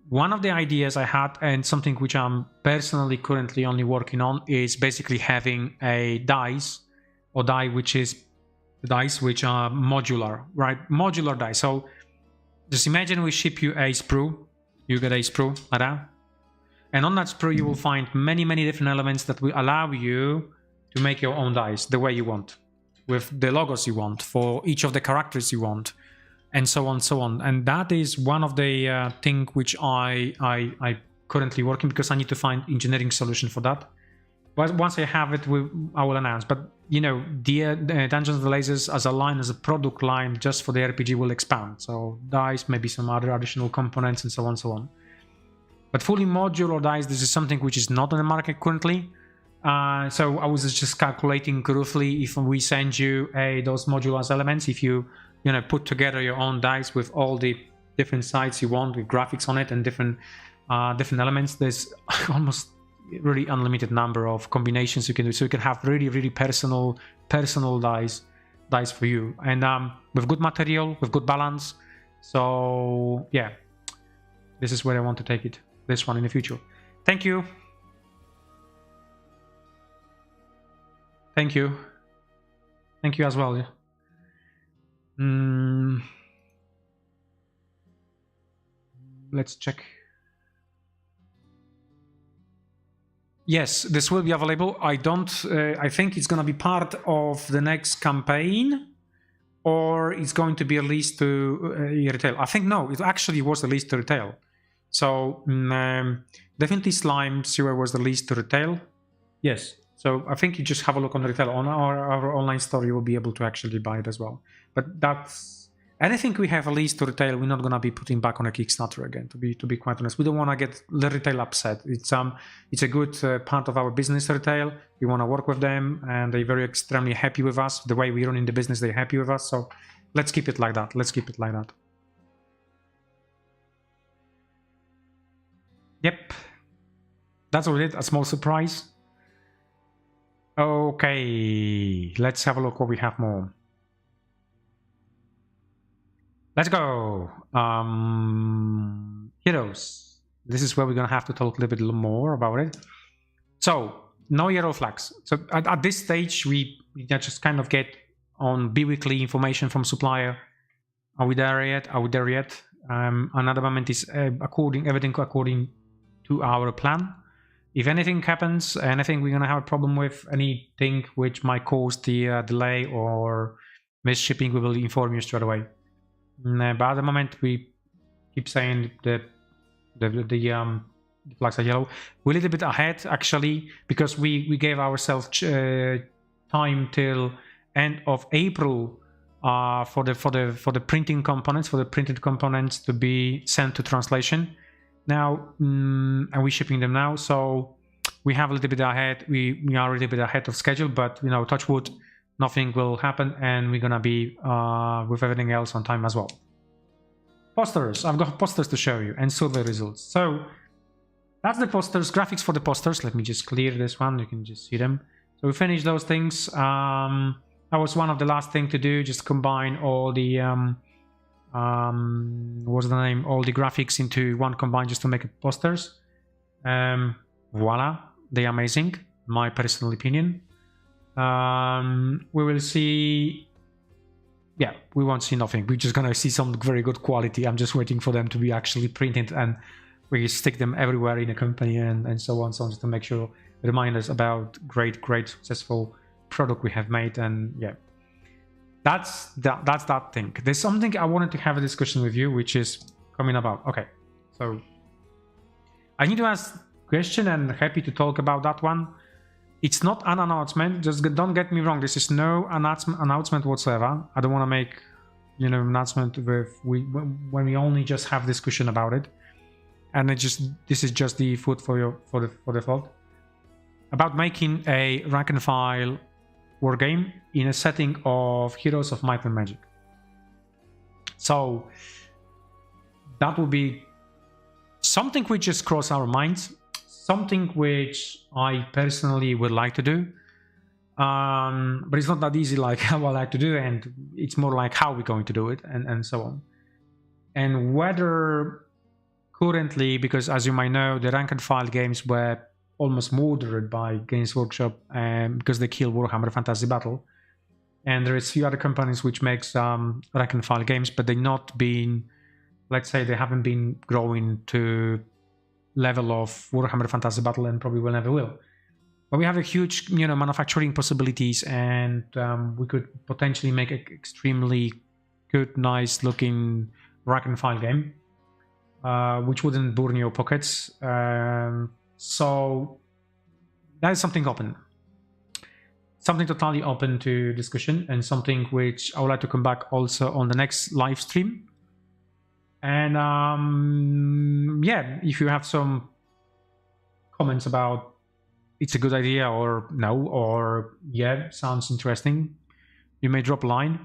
one of the ideas I had, and something which I'm personally currently only working on, is basically having a dice which are modular, right? Modular dice. So just imagine we ship you a sprue, you get a sprue like that, and on that sprue you will find many different elements that will allow you to make your own dice the way you want, with the logos you want for each of the characters you want, and so on. And that is one of the thing which I currently working, because I need to find engineering solution for that. But once I have it, I will announce. But you know, the Dungeons and Lasers as a line, as a product line, just for the RPG will expand. So dice, maybe some other additional components, and so on. But fully modular dice, this is something which is not on the market currently. So I was just calculating roughly, if we send you those modular elements, if you put together your own dice with all the different sides you want, with graphics on it and different elements, there's almost really unlimited number of combinations you can do. So you can have really personal dice for you, and with good material, with good balance. So yeah, this is where I want to take this one in the future. Thank you as well. Let's check. Yes, this will be available. I think it's going to be part of the next campaign, or it's going to be released to retail. I think no, it actually was released to retail. So definitely Slime Sewer was released to retail. Yes. So I think you just have a look on retail on our online store. You will be able to actually buy it as well. But that's anything we have released to retail. We're not gonna be putting back on a Kickstarter again. To be quite honest, we don't want to get the retail upset. It's a good part of our business. Retail. We want to work with them, and they're very extremely happy with us. The way we're running the business, they're happy with us. So let's keep it like that. Let's keep it like that. Yep. That's all it. A small surprise. Okay, let's have a look what we have more. Let's go. Heroes. This is where we're gonna have to talk a little bit more about it. So, no yellow flags. So at this stage, we just kind of get on bi-weekly information from supplier. Are we there yet? Are we there yet? Another moment is everything according to our plan. If anything happens, anything we're gonna have a problem with, anything which might cause the delay or missed shipping, we will inform you straight away. But at the moment, we keep saying the flags are yellow. We're a little bit ahead actually because we gave ourselves time till end of April for the printing components, for the printed components to be sent to translation. Now, and we're shipping them now, so we have a little bit ahead. We are a little bit ahead of schedule, but you know, touch wood, nothing will happen, and we're gonna be with everything else on time as well. Posters. I've got posters to show you and survey results. So that's the posters, graphics for the posters. Let me just clear this one. You can just see them. So we finished those things. That was one of the last thing to do. Just combine all the what's the name? All the graphics into one combine just to make it posters. Voila, they're amazing. My personal opinion. We will see. Yeah, we won't see nothing. We're just gonna see some very good quality. I'm just waiting for them to be actually printed, and we stick them everywhere in the company and so on, just to make sure remind us about great successful product we have made. And yeah, that's that thing. There's something I wanted to have a discussion with you, which is coming about. Okay, so I need to ask question and happy to talk about that one. It's not an announcement. Just don't get me wrong. This is no announcement whatsoever. I don't want to make, you know, announcement when we only just have discussion about it. And this is just the food for the thought about making a rank and file war game in a setting of Heroes of Might and Magic. So that will be something which just crossed our minds, something which I personally would like to do, but it's not that easy like how I like to do, and it's more like how we're going to do it, and so on. And whether currently, because as you might know, the rank and file games were almost murdered by Games Workshop because they killed Warhammer Fantasy Battle, and there is few other companies which makes rank and file games, but they're not been, let's say, they haven't been growing to level of Warhammer Fantasy Battle, and probably will never will. But we have a huge, you know, manufacturing possibilities, and we could potentially make an extremely good, nice looking rank and file game, which wouldn't burn your pockets. So that is something open, something totally open to discussion, and something which I would like to come back also on the next live stream. And yeah, if you have some comments about it's a good idea or no, or yeah, sounds interesting, you may drop a line.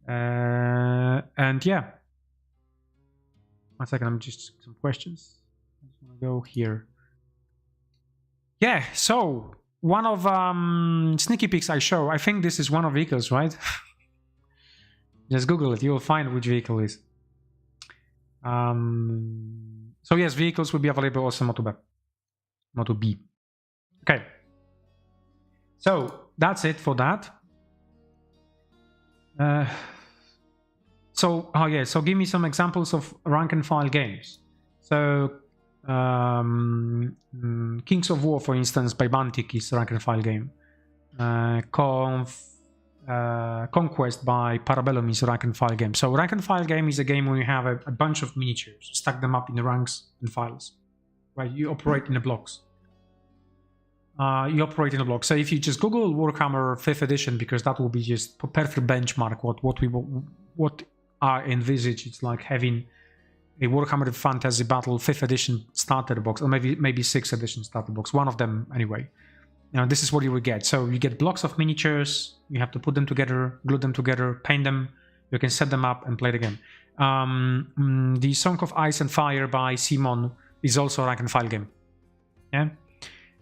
And yeah, 1 second, I'm just some questions. I just want to go here. Yeah, so one of sneaky peeks I show, I think this is one of vehicles, right? Just Google it, you'll find which vehicle is. So yes, vehicles will be available also Moto B. Okay. So that's it for that. So give me some examples of rank and file games. So Kings of War, for instance, by Bantic is a rank and file game. Conquest by Parabellum is a rank and file game. So rank and file game is a game where you have a bunch of miniatures, stack them up in the ranks and files, right? You operate in the blocks. you operate in a block. So if you just Google Warhammer 5th edition, because that will be just perfect benchmark what I envisage. It's like having a Warhammer Fantasy Battle 5th edition starter box, or maybe 6th edition starter box, one of them anyway. Now this is what you will get. So you get blocks of miniatures, you have to put them together, glue them together, paint them, you can set them up and play the game. The Song of Ice and Fire by Simon is also a rank and file game. Yeah,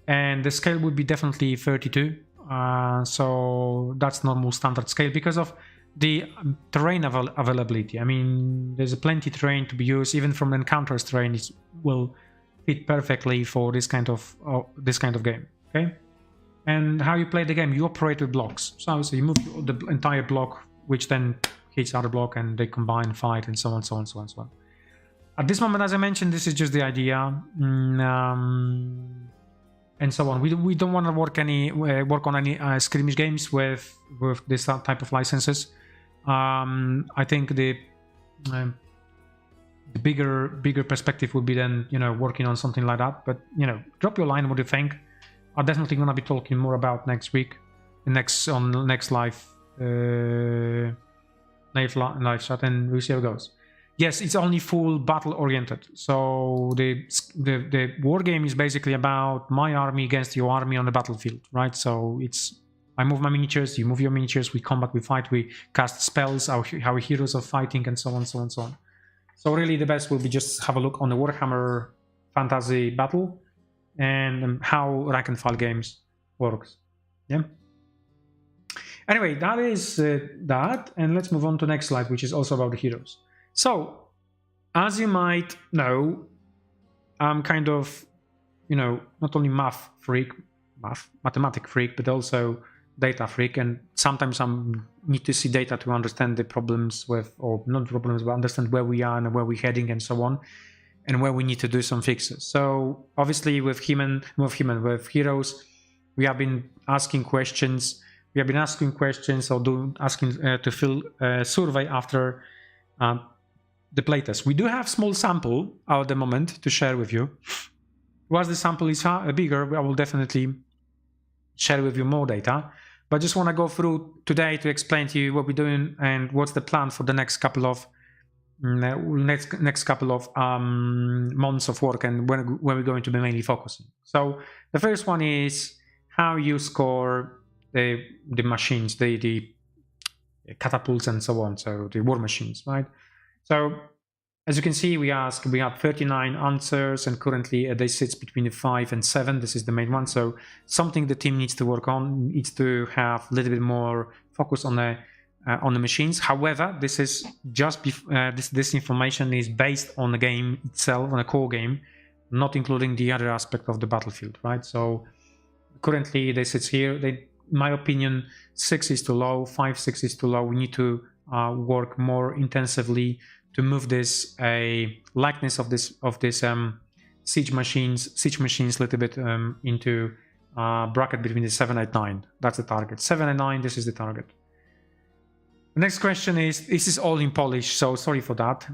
and the scale would be definitely 32. So that's normal standard scale because of the terrain availability. I mean, there's plenty terrain to be used, even from Encounters terrain. It will fit perfectly for this kind of game. Okay, and how you play the game, you operate with blocks. So you move the entire block, which then hits other block, and they combine, fight, and so on, so on, so on, so on. At this moment, as I mentioned, this is just the idea, and so on. We don't want to work on any skirmish games with this type of licenses. I think the bigger perspective would be then, you know, working on something like that. But, you know, drop your line what you think. I'm definitely gonna be talking more about next week, next live chat, and we'll see how it goes. Yes, it's only full battle oriented. So the war game is basically about my army against your army on the battlefield, right? So it's I move my miniatures, you move your miniatures, we combat, we fight, we cast spells, our heroes are fighting, and so on, so on, so on. So really the best will be just have a look on the Warhammer Fantasy Battle and how rank and file games works. Yeah. Anyway, that is that, and let's move on to the next slide, which is also about the heroes. So, as you might know, I'm kind of, you know, not only mathematic freak, but also data freak, and sometimes I need to see data to understand the problems with, or not problems, but understand where we are and where we're heading and so on, and where we need to do some fixes. So obviously with heroes, we have been asking questions. We have been asking questions or asking to fill a survey after the playtest. We do have small sample at the moment to share with you. Once the sample is bigger, I will definitely share with you more data. But just want to go through today to explain to you what we're doing and what's the plan for the next couple of months of work, and where we're going to be mainly focusing. So the first one is how you score the machines, the catapults and so on, so the war machines, right? So as you can see, we have 39 answers, and currently they sit between the 5 and 7. This is the main one. So something the team needs to work on, needs to have a little bit more focus on the machines. However, this is just this information is based on the game itself, on a core game, not including the other aspect of the battlefield, right? So currently they sit here. In my opinion, 6 is too low, 5, 6 is too low. We need to work more intensively to move this likeness of this siege machines a little bit into bracket between the 7, 8, 9. That's the target. 7 and 9. This is the target. The next question is, this is all in Polish, so sorry for that.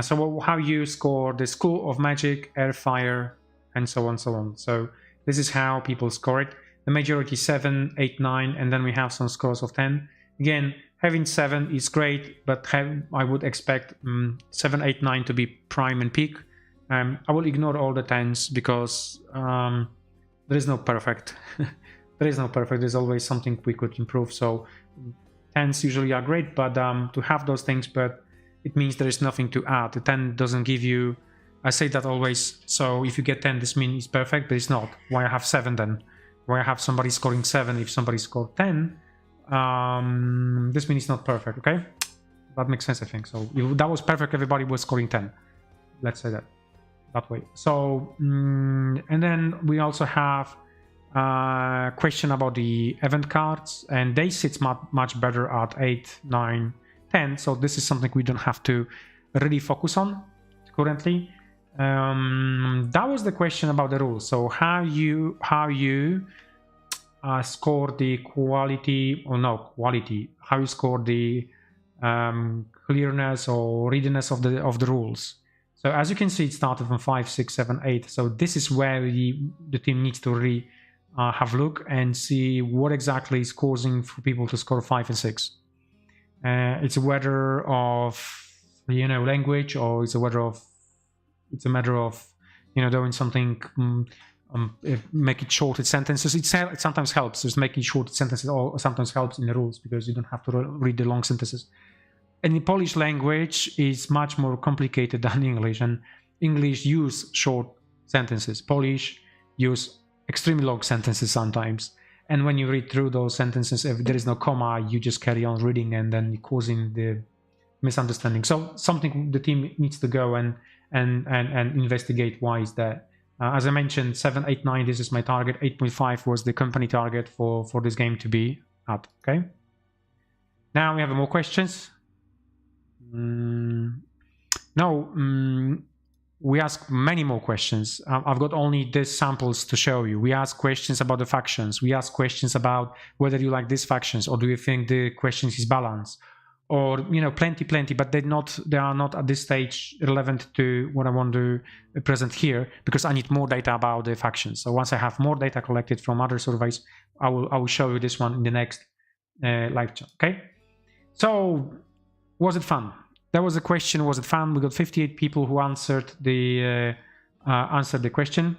So how you score the School of Magic, Air, Fire, and so on, so on. So this is how people score it. The majority 7, 8, 9, and then we have some scores of 10. Again, having 7 is great, but I would expect 7, 8, 9 to be prime and peak. I will ignore all the 10s because there is no perfect. There is no perfect. There's always something we could improve. So 10s usually are great, but to have those things, but it means there is nothing to add. The 10 doesn't give you. I say that always. So if you get 10, this means it's perfect, but it's not. Why I have 7 then? Why I have somebody scoring 7 if somebody scored 10? This means it's not perfect. Okay, that makes sense, I think. So if that was perfect, everybody was scoring 10. Let's say that way. So and then we also have a question about the event cards, and they sit much better at 8, 9, 10. So this is something we don't have to really focus on currently. That was the question about the rules. So how you score the quality, or no quality, how you score the clearness or readiness of the rules. So as you can see, it started from 5, 6, 7, 8. So this is where the team needs to really have a look and see what exactly is causing for people to score 5 and 6. It's a matter of language, or it's a matter of doing something. Make it shorted sentences. It sometimes helps. Just making shorted sentences, or sometimes helps in the rules because you don't have to read the long sentences. And the Polish language is much more complicated than English, and English use short sentences. Polish use extremely long sentences sometimes. And when you read through those sentences, if there is no comma, you just carry on reading, and then causing the misunderstanding. So something the team needs to go and investigate why is that. As I mentioned, 7, 8, 9, this is my target. 8.5 was the company target for this game to be at. Okay. Now we have more questions. We ask many more questions. I've got only these samples to show you. We ask questions about the factions. We ask questions about whether you like these factions, or do you think the questions is balanced, or plenty, but they are not at this stage relevant to what I want to present here, because I need more data about the factions. So once I have more data collected from other surveys, I will show you this one in the next live chat. Okay. So was it fun? That was the question. Was it fun? We got 58 people who answered the question,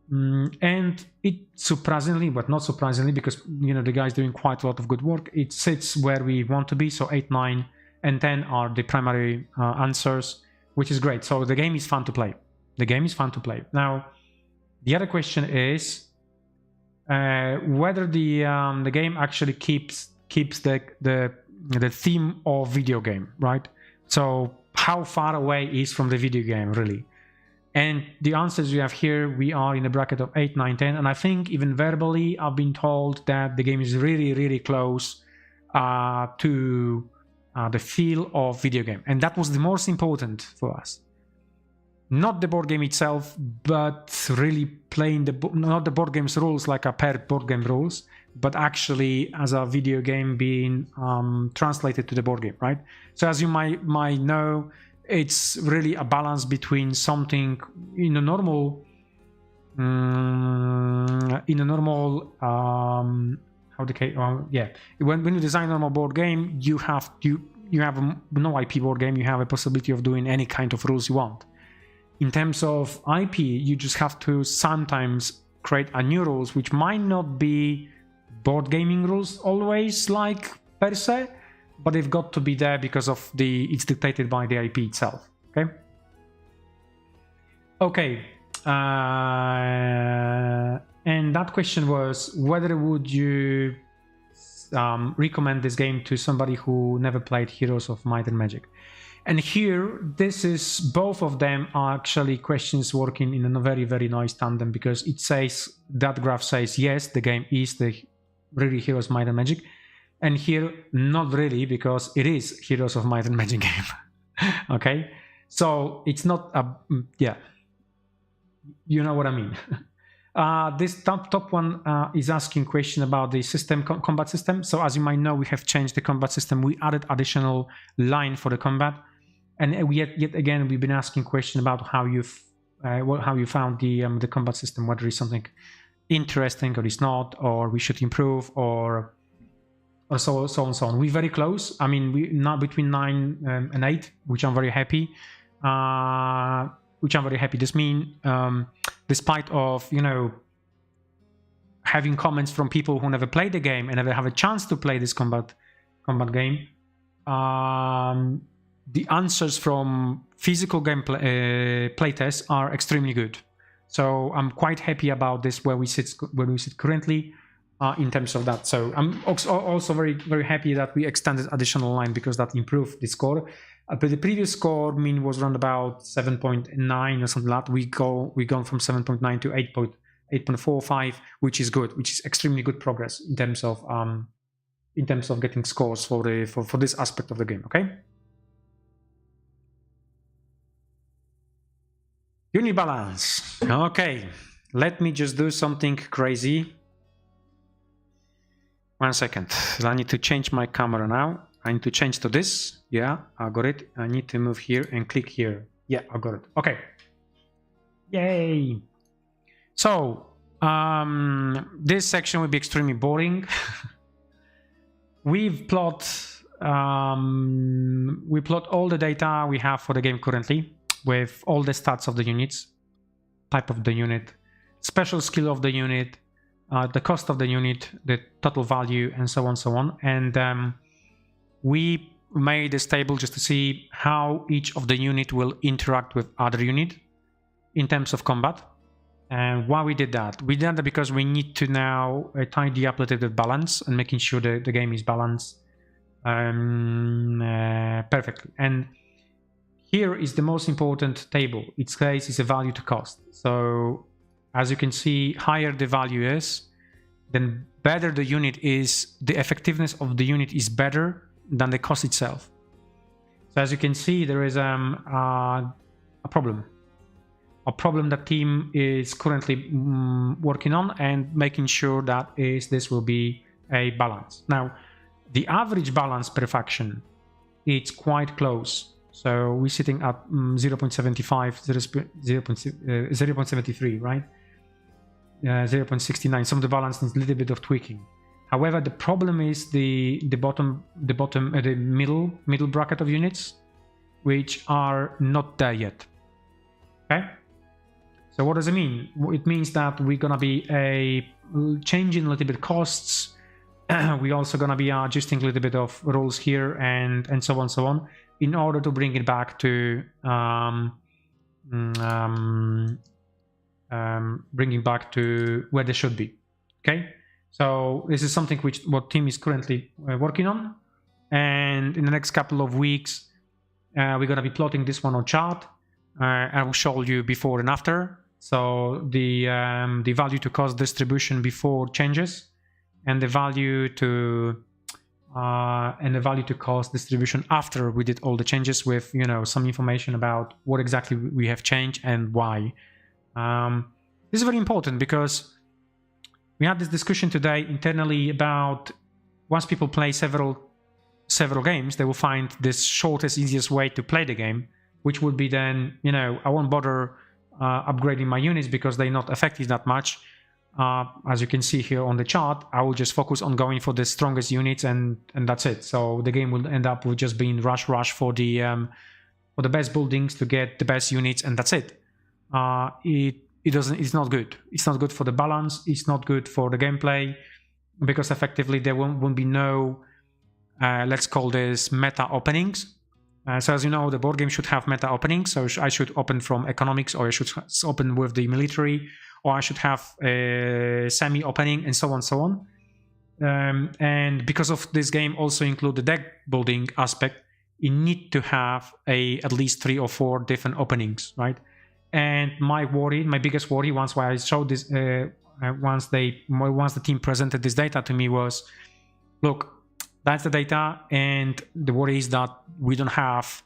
and it surprisingly, but not surprisingly, because the guy's doing quite a lot of good work, it sits where we want to be. So 8, 9, and 10 are the primary answers, which is great. So the game is fun to play. The game is fun to play. Now, the other question is whether the game actually keeps the theme of video game, right? So how far away is from the video game, really? And the answers we have here, we are in the bracket of 8, 9, 10. And I think even verbally, I've been told that the game is really, really close to the feel of video game. And that was the most important for us. Not the board game itself, but really playing not the board game's rules like a paired board game rules, but actually as a video game being translated to the board game, right? So as you might know, it's really a balance between something in a normal when you design a normal board game, you have no IP board game, you have a possibility of doing any kind of rules you want. In terms of IP, you just have to sometimes create a new rules, which might not be board gaming rules always, like per se, but they've got to be there because of it's dictated by the IP itself. Okay. And that question was whether would you recommend this game to somebody who never played Heroes of Might and Magic. And here, both of them are actually questions working in a very, very nice tandem, because that graph says, yes, the game is the really Heroes of Might and Magic. And here, not really, because it is Heroes of Might and Magic game. Okay? So it's not you know what I mean. This top one is asking question about the combat system. So as you might know, we have changed the combat system. We added additional line for the combat. And yet again, we've been asking question about how you found the combat system, whether it's something interesting or it's not, or we should improve, or so on and so on. We're very close. I mean, we now between 9 and 8, which I'm very happy. This means, despite of having comments from people who never played the game and never have a chance to play this combat game, the answers from physical game playtests are extremely good. So I'm quite happy about this where we sit currently in terms of that. So I'm also very, very happy that we extended additional line, because that improved the score. But the previous score mean was around about 7.9 or something like that. We've gone from 7.9 to 8.45, which is good, which is extremely good progress in terms of getting scores for this aspect of the game. Okay. Unibalance. Okay, let me just do something crazy. 1 second. I need to change my camera now. I need to change to this. Yeah, I got it. I need to move here and click here. Yeah, I got it. Okay. Yay. So This section will be extremely boring. we plot all the data we have for the game currently with all the stats of the units, type of the unit, special skill of the unit, the cost of the unit, the total value, and so on. And we made this table just to see how each of the unit will interact with other unit in terms of combat. And why we did that? We did that because we need to now tidy up a little bit balance and making sure the game is balanced perfectly. And here is the most important table. Its case is a value to cost. So as you can see, higher the value is, then better the unit is, the effectiveness of the unit is better than the cost itself. So as you can see, there is a problem. A problem that team is currently working on and making sure that this will be a balance. Now, the average balance per faction, it's quite close. So we're sitting at 0.75, 0.73, right? 0.69. Some of the balance needs a little bit of tweaking. However, the problem is the middle bracket of units, which are not there yet. Okay. So what does it mean? It means that we're gonna be changing a little bit costs. We're also gonna be adjusting a little bit of rules here and so on, in order to bring it back to bringing back to where they should be. Okay. So this is something what team is currently working on, and in the next couple of weeks, we're gonna be plotting this one on chart. I will show you before and after. So the value to cost distribution before changes, and the value to cost distribution after we did all the changes, with some information about what exactly we have changed and why. This is very important because we had this discussion today internally about once people play several games, they will find this shortest, easiest way to play the game, which would be then, I won't bother upgrading my units because they're not effective that much. As you can see here on the chart, I will just focus on going for the strongest units, and that's it. So the game will end up with just being rush for the best buildings to get the best units, and that's it. It's not good. It's not good for the balance. It's not good for the gameplay, because effectively there won't be no let's call this meta openings. So as you know, the board game should have meta openings. So I should open from economics, or I should open with the military, or I should have a semi opening, and so on. And because of this game also include the deck building aspect, you need to have at least 3 or 4 different openings, right? And my biggest worry, once I showed this, once the team presented this data to me, was, look, that's the data, and the worry is that we don't have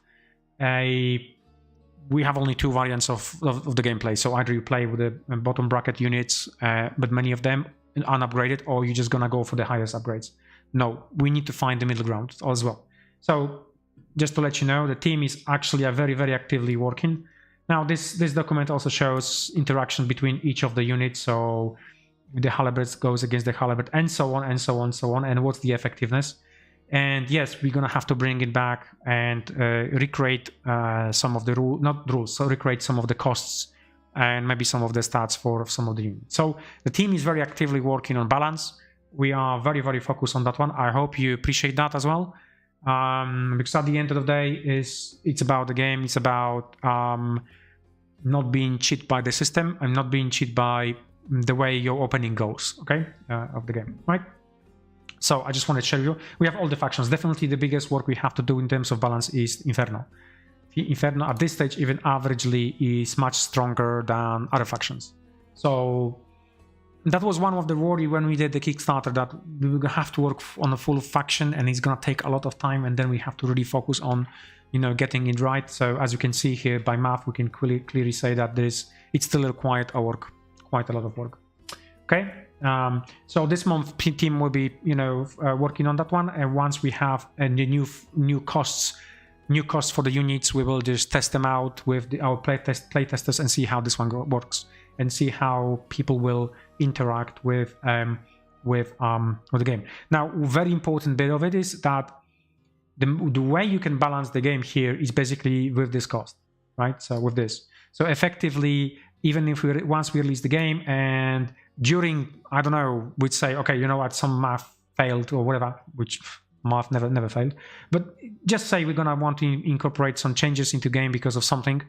we have only 2 variants of the gameplay. So either you play with the bottom bracket units, but many of them unupgraded, or you're just gonna go for the highest upgrades. No, we need to find the middle ground as well. So just to let you know, the team is actually very, very actively working. Now this document also shows interaction between each of the units. So the halberd goes against the halberd, and so on, and what's the effectiveness. And yes, we're gonna have to bring it back and recreate some of the recreate some of the costs and maybe some of the stats for some of the units. So the team is very actively working on balance. We are very, very focused on that one. I hope you appreciate that as well, because at the end of the day, it's about the game. It's about not being cheated by the system and not being cheated by the way your opening goes, okay, of the game, right? So I just wanted to show you, we have all the factions. Definitely the biggest work we have to do in terms of balance is Inferno. Inferno at this stage, even averagely, is much stronger than other factions. So that was one of the worry when we did the Kickstarter, that we will have to work on a full faction, and it's gonna take a lot of time, and then we have to really focus on, getting it right. So as you can see here by math, we can clearly say that it's still quite a lot of work. Okay. So this month team will be working on that one, and once we have new costs for the units, we will just test them out with our playtesters and see how this one works. and see how people will interact with the game. Now, very important bit of it is that the way you can balance the game here is basically with this cost, right? So with this, so effectively, even if once we release the game and during, I don't know, we'd say, okay, you know what, some math failed or whatever, which math never failed, but just say we're gonna want to incorporate some changes into game because of something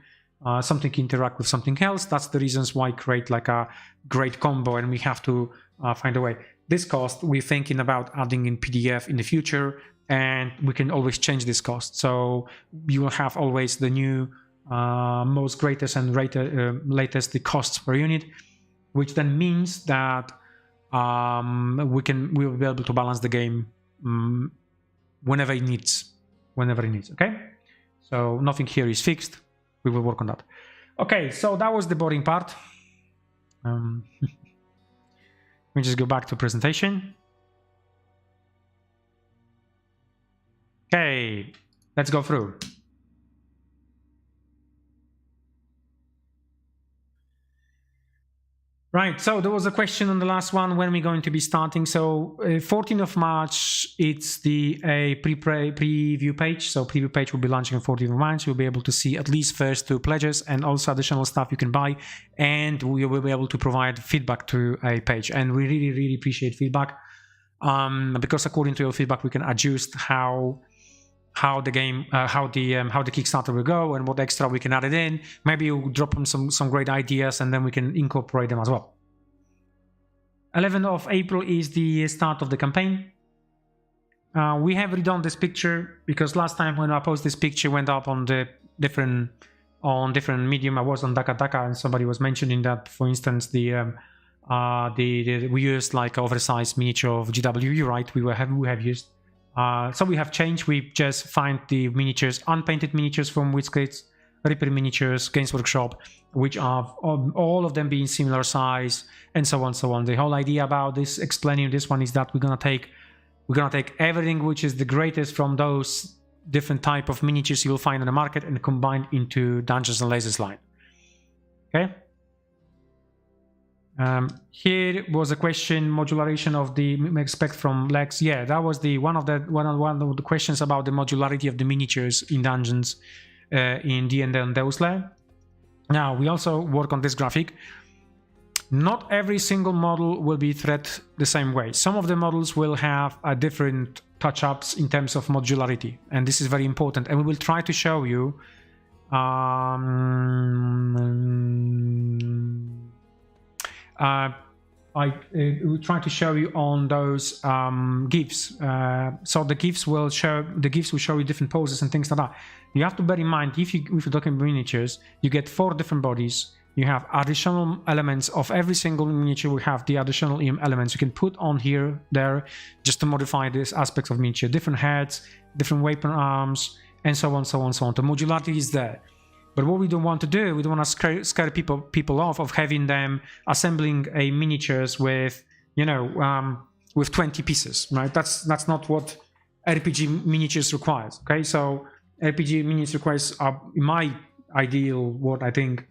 interact with something else. That's the reasons why create like a great combo, and we have to find a way. This cost we're thinking about adding in PDF in the future, and we can always change this cost, so you will have always the new most greatest and latest the costs per unit, which then means that we will be able to balance the game whenever it needs. Okay, so nothing here is fixed. We will work on that. Okay, so that was the boring part. Let me just go back to presentation. Okay, let's go through. Right, so there was a question on the last one, when we're going to be starting. So 14th of March, it's the preview page. So preview page will be launching on 14th of March. You'll be able to see at least first 2 pledges and also additional stuff you can buy. And we will be able to provide feedback to a page. And we really, really appreciate feedback because according to your feedback, we can adjust how the game, how the Kickstarter will go and what extra we can add it in. Maybe you'll drop them some great ideas and then we can incorporate them as well. 11th of April is the start of the campaign. We have redone this picture because last time when I posted this picture went up on the different medium. I was on Daka and somebody was mentioning that, for instance, we used like oversized miniature of GW. You're right, we have used. So we have changed. We just find the miniatures, unpainted miniatures from WizKids, Reaper miniatures, Games Workshop, which are all of them being similar size, and so on, so on. The whole idea about this, explaining this one, is that we're gonna take everything which is the greatest from those different type of miniatures you will find on the market and combine into Dungeons and Lasers line. Okay. Here was a question, modularization of the expect from Lex. Yeah, that was one of the questions about the modularity of the miniatures in dungeons in D&D and Deus Lair. Now we also work on this graphic. Not every single model will be thread the same way. Some of the models will have a different touch-ups in terms of modularity, and this is very important. And we will try to show you. I will try to show you on those GIFs. So the GIFs will show you different poses and things like that. You have to bear in mind, if you're talking miniatures, you get 4 different bodies. You have additional elements of every single miniature. We have the additional elements you can put on there, just to modify these aspects of miniature. Different heads, different weapon arms, and so on, so on, so on. The modularity is there. But what we don't want to do, we don't want to scare people off of having them assembling a miniatures with, with 20 pieces, right? That's not what RPG miniatures requires. Okay, so RPG miniatures requires, in my ideal, what I think,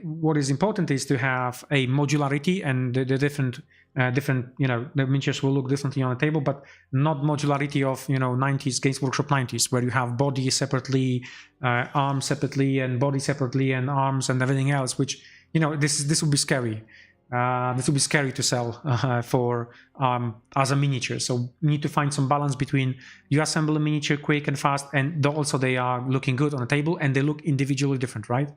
what is important is to have a modularity, and the different the miniatures will look differently on the table, but not modularity of 90s Games Workshop 90s, where you have body separately, arms separately, and body separately, and arms and everything else, which this would be scary. This would be scary to sell for as a miniature. So we need to find some balance between you assemble a miniature quick and fast, and also they are looking good on the table, and they look individually different, right?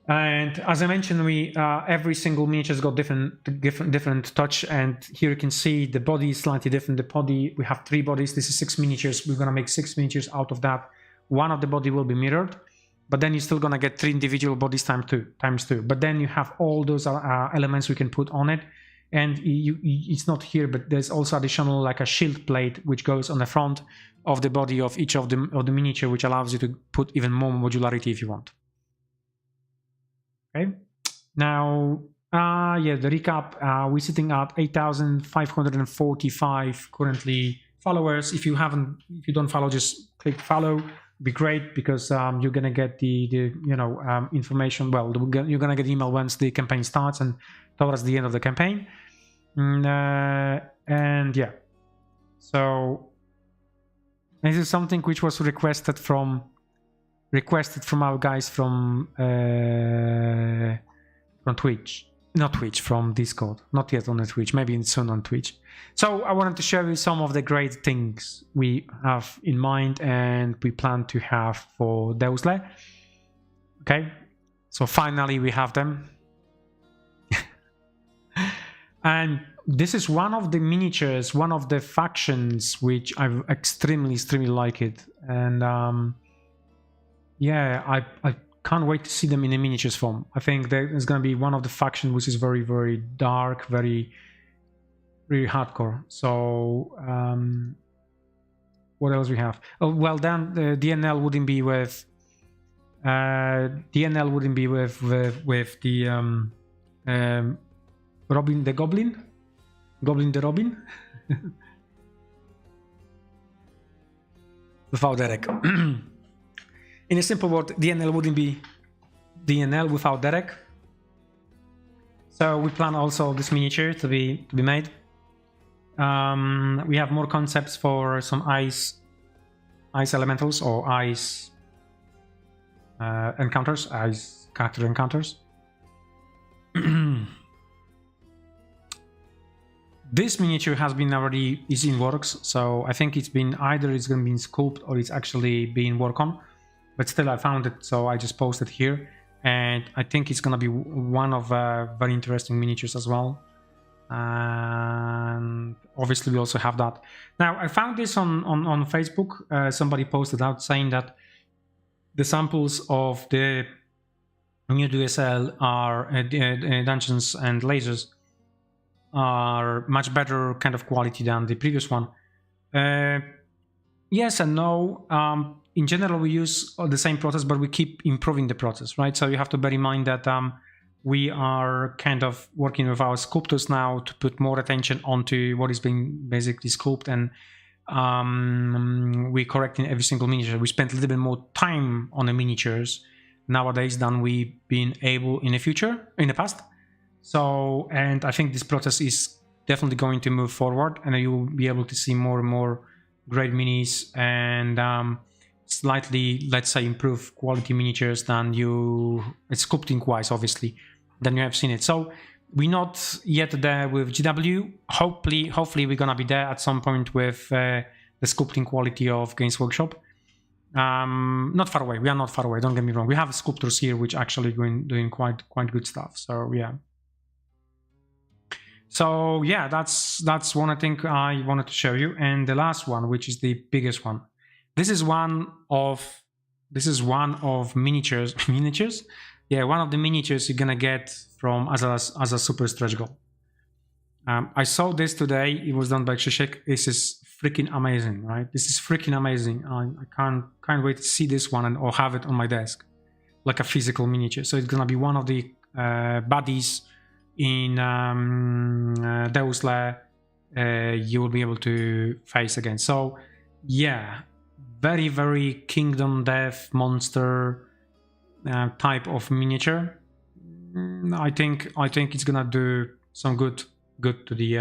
And as I mentioned, every single miniature's got different touch, and here you can see the body is slightly different. The body, we have 3 bodies. This is 6 miniatures. We're gonna make 6 miniatures out of that. One of the body will be mirrored, but then you're still gonna get 3 individual bodies times two. But then you have all those elements we can put on it, and it's not here, but there's also additional like a shield plate which goes on the front of the body of each of the miniature, which allows you to put even more modularity if you want. Okay, now the recap, we're sitting at 8,545 currently followers. If you don't follow, just click follow. be great because you're gonna get the information. Well, you're gonna get email once the campaign starts and towards the end of the campaign. And yeah, so this is something which was requested from our guys from Twitch. Not Twitch, from Discord. Not yet on the Twitch, maybe soon on Twitch. So I wanted to show you some of the great things we have in mind and we plan to have for Deusle. Okay, so finally we have them. And this is one of the miniatures, one of the factions which I extremely like it. And yeah, I can't wait to see them in a miniatures form. I think there's going to be one of the factions which is very dark, very hardcore. So what else we have? Oh, well, then the DNL wouldn't be with the Robin the Goblin the Robin. Without Derek. In a simple word, DNL wouldn't be DNL without Derek. So we plan also this miniature to be made. We have more concepts for some ice elementals or ice encounters, ice character encounters. This miniature has been is in works, so I think it's going to be sculpted or it's actually being worked on. But still, I found it, so I just posted here, and I think it's gonna be one of very interesting miniatures as well. And obviously, we also have that. Now, I found this on Facebook. Somebody posted out saying that the samples of the new DSL are Dungeons and Lasers are much better kind of quality than the previous one. Yes and no. In general, we use the same process, but we keep improving the process, right? So you have to bear in mind that we are kind of working with our sculptors now to put more attention onto what is being basically sculpted, and we're correcting every single miniature. We spent a little bit more time on the miniatures nowadays than we've been able in the past. So, and I think this process is definitely going to move forward, and you'll be able to see more and more great minis and slightly, let's say, improved quality miniatures than sculpting wise, obviously, than you have seen it. So we're not yet there with GW. Hopefully we're gonna be there at some point with the sculpting quality of Games Workshop. Not far away. We are not far away. Don't get me wrong. We have sculptors here which actually doing quite good stuff. So yeah. So yeah, that's one I think I wanted to show you. And the last one, which is the biggest one. This is one of miniatures. Yeah, one of the miniatures you're gonna get from as a super stretch goal. I saw this today. It was done by Krzysiek. This is freaking amazing, right? This is freaking amazing. I can't wait to see this one or have it on my desk, like a physical miniature. So it's gonna be one of the buddies in Deusle you will be able to face again. So yeah. Very Kingdom Death monster type of miniature. I think it's gonna do some good to the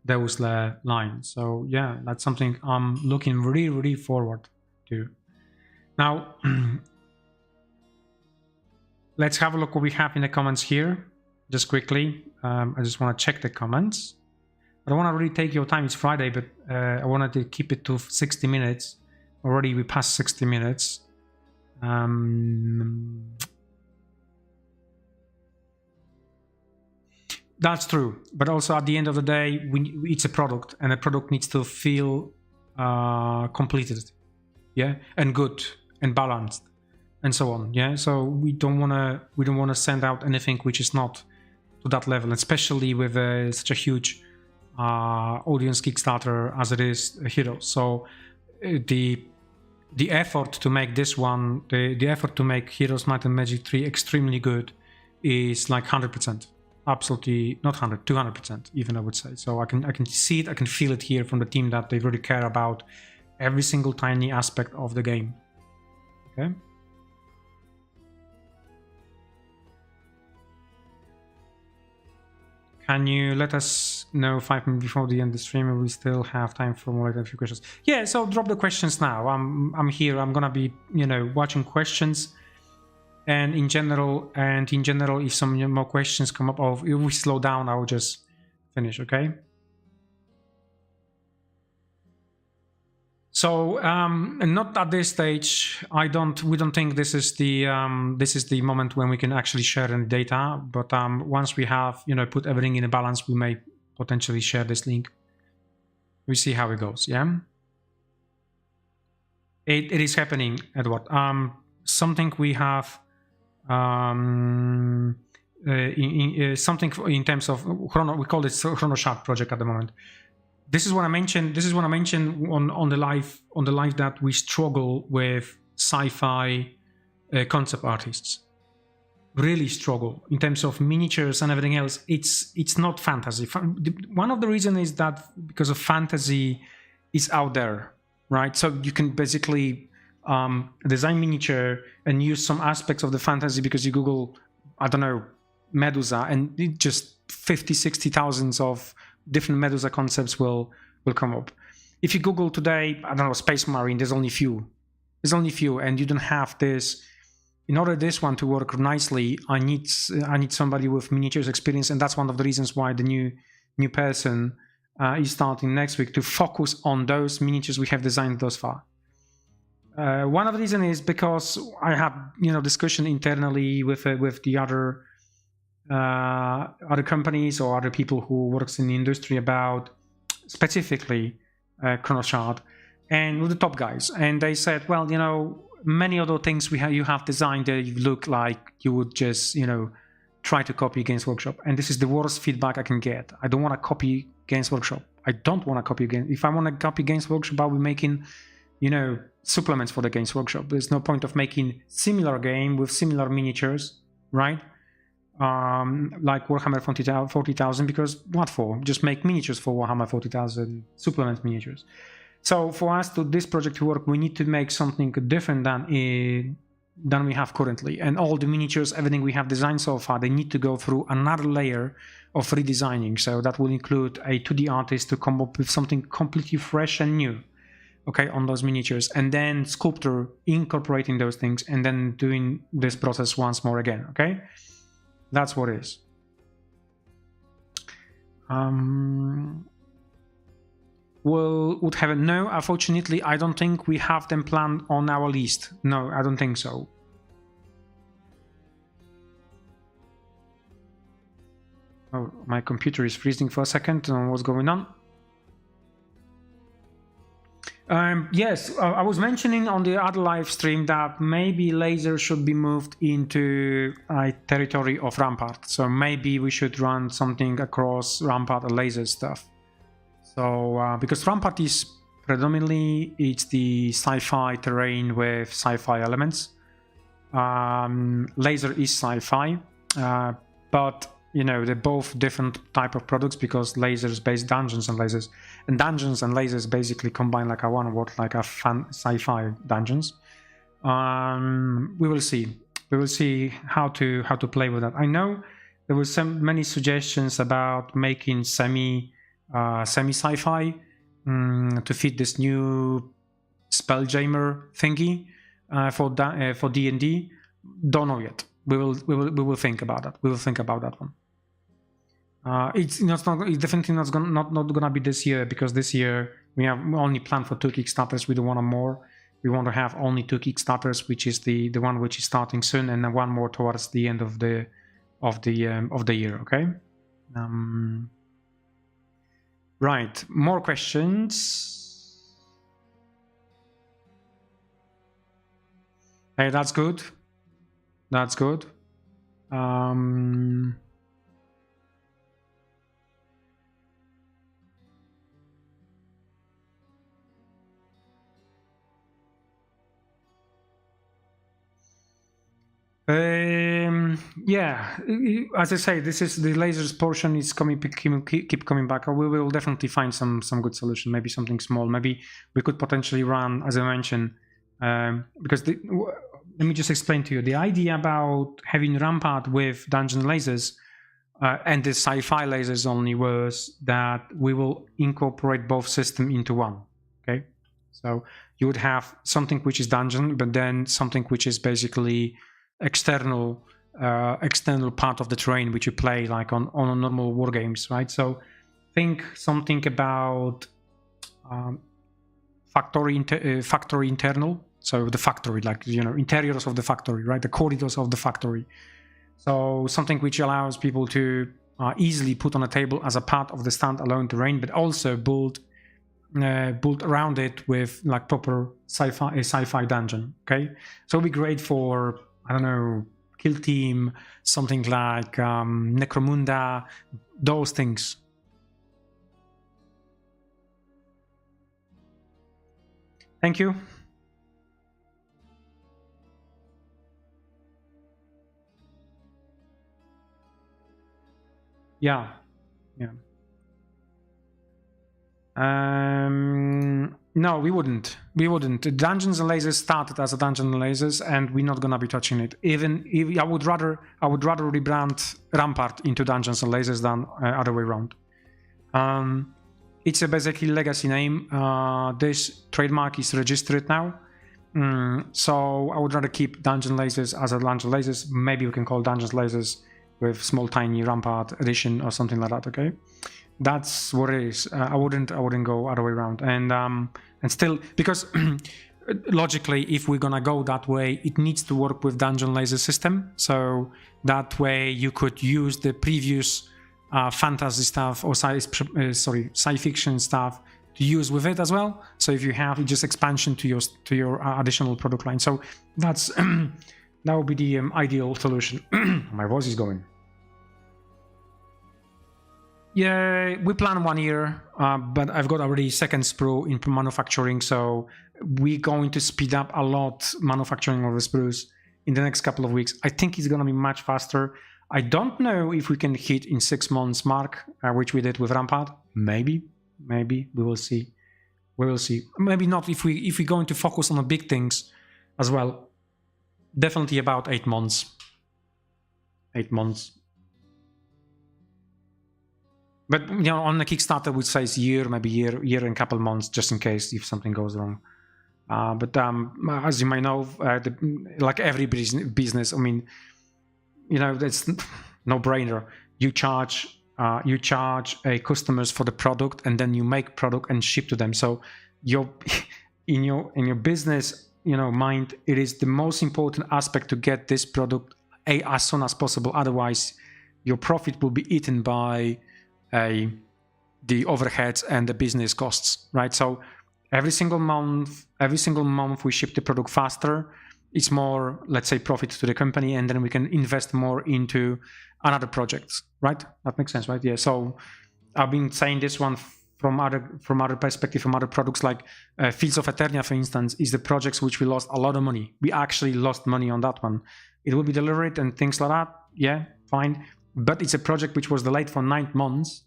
Deusle line. So yeah, that's something I'm looking really forward to. Now let's have a look what we have in the comments here. Just quickly, I just want to check the comments. I don't want to really take your time. It's Friday, but I wanted to keep it to 60 minutes. Already we passed 60 minutes. That's true, but also at the end of the day, it's a product, and a product needs to feel completed, yeah, and good and balanced, and so on, yeah. So we don't wanna send out anything which is not to that level, especially with such a huge audience Kickstarter as it is Heroes. So the effort to make this one, the effort to make Heroes Might and Magic 3 extremely good is like 100%. Absolutely, not 100, 200% even, I would say. So I can see it, I can feel it here from the team that they really care about every single tiny aspect of the game. Okay. Can you let us know 5 minutes before the end of the stream? We still have time for more than a few questions. Yeah, so drop the questions now. I'm here. I'm gonna be, you know, watching questions, and in general, if some more questions come up, or if we slow down, I'll just finish. Okay. So not at this stage. We don't think this is the moment when we can actually share any data. But once we have, you know, put everything in a balance, we may potentially share this link. We see how it goes. Yeah. It is happening, Edward. Something we have something in terms of chrono. We call it Chrono Shard project at the moment. This is what I mentioned. This is what I mentioned on the live that we struggle with sci-fi concept artists. Really struggle in terms of miniatures and everything else. It's not fantasy. One of the reasons is that because of fantasy is out there, right? So you can basically design miniature and use some aspects of the fantasy because you Google, I don't know, Medusa, and it just 50, 60,000 of different Medusa concepts will come up. If you Google today, I don't know, Space Marine, there's only few. And you don't have this. In order this one to work nicely, I need somebody with miniatures experience, and that's one of the reasons why the new person is starting next week to focus on those miniatures we have designed thus far. One of the reasons is because I had, you know, discussion internally with the other companies or other people who works in the industry about specifically Chrono Shard, and with the top guys, and they said, well, you know, many other things you have designed that you look like you would just, you know, try to copy Games Workshop, and this is the worst feedback I can get. I don't want to copy Games Workshop. I don't want to copy Games. If I want to copy Games Workshop, I'll be making, you know, supplements for the Games Workshop. There's no point of making similar game with similar miniatures, right? Like Warhammer 40,000, because what for? Just make miniatures for Warhammer 40,000, supplement miniatures. So for us to this project to work, we need to make something different than we have currently. And all the miniatures, everything we have designed so far, they need to go through another layer of redesigning. So that will include a 2D artist to come up with something completely fresh and new, okay, on those miniatures, and then sculptor incorporating those things, and then doing this process once more again, okay? That's what it is. Would have it? No, unfortunately, I don't think we have them planned on our list. No, I don't think so. Oh, my computer is freezing for a second. I don't know what's going on. Yes, I was mentioning on the other live stream that maybe laser should be moved into a territory of Rampart. So maybe we should run something across Rampart and laser stuff. So because Rampart is predominantly, it's the sci-fi terrain with sci-fi elements. Laser is sci-fi, but you know, they're both different type of products because lasers based dungeons and lasers, and dungeons and lasers basically combine like a one word, like a fun sci-fi dungeons. We will see how to play with that. I know there were many suggestions about making semi sci-fi to fit this new Spelljammer thingy for D&D. Don't know yet. We will think about that. We will think about that one. It's definitely not gonna be this year, because this year we have only planned for 2 Kickstarters. We don't want more. We want to have only 2 Kickstarters, which is the one which is starting soon, and then one more towards the end of the year. Okay. Right. More questions. Hey, that's good. That's good. Yeah, as I say, this is the lasers portion is keep coming back. We will definitely find some good solution. Maybe something small. Maybe we could potentially run, as I mentioned, Because let me just explain to you the idea about having Rampart with dungeon lasers and the sci-fi lasers only was that we will incorporate both systems into one. Okay, so you would have something which is dungeon, but then something which is basically external part of the terrain which you play like on normal war games, right? So think something about factory internal, so the factory, like, you know, interiors of the factory, right? The corridors of the factory. So something which allows people to easily put on a table as a part of the standalone terrain, but also build around it with like proper sci-fi dungeon. Okay, so it'll be great for, I don't know, Kill Team, something like Necromunda, those things. Thank you. Yeah. No, we wouldn't. Dungeons and Lasers started as a Dungeons and Lasers, and we're not gonna be touching it. Even if I would rather rebrand Rampart into Dungeons and Lasers than other way around. It's a basically legacy name. This trademark is registered now, so I would rather keep Dungeons Lasers as a Dungeons Lasers. Maybe we can call Dungeons Lasers with small tiny Rampart edition or something like that. Okay, that's what it is. I wouldn't go other way around. And still, because logically, if we're gonna go that way, it needs to work with Dungeon Laser system. So that way you could use the previous fantasy stuff or sci fiction stuff to use with it as well. So if you have just expansion to your additional product line, so that's that would be the ideal solution. My voice is going. Yeah, we plan 1 year, but I've got already second sprue in manufacturing, so we're going to speed up a lot manufacturing of the sprues in the next couple of weeks. I think it's going to be much faster. I don't know if we can hit in 6 months mark, which we did with Rampart. Maybe we will see. We will see. Maybe not if we're going to focus on the big things as well. Definitely about 8 months. 8 months. But you know, on the Kickstarter, we'd say it's year, maybe year and a couple months, just in case if something goes wrong. But as you might know, like every business, I mean, you know, it's no-brainer. You charge customers for the product, and then you make product and ship to them. So in your business, you know, mind, it is the most important aspect to get this product as soon as possible. Otherwise, your profit will be eaten by the overheads and the business costs, right? So every single month we ship the product faster, it's more, let's say, profit to the company, and then we can invest more into another projects, right? That makes sense, right? Yeah. So I've been saying this one from other perspective, from other products, like Fields of Eternia, for instance, is the projects which we lost a lot of money. We actually lost money on that one. It will be delivered and things like that. Yeah, fine. But it's a project which was delayed for 9 months,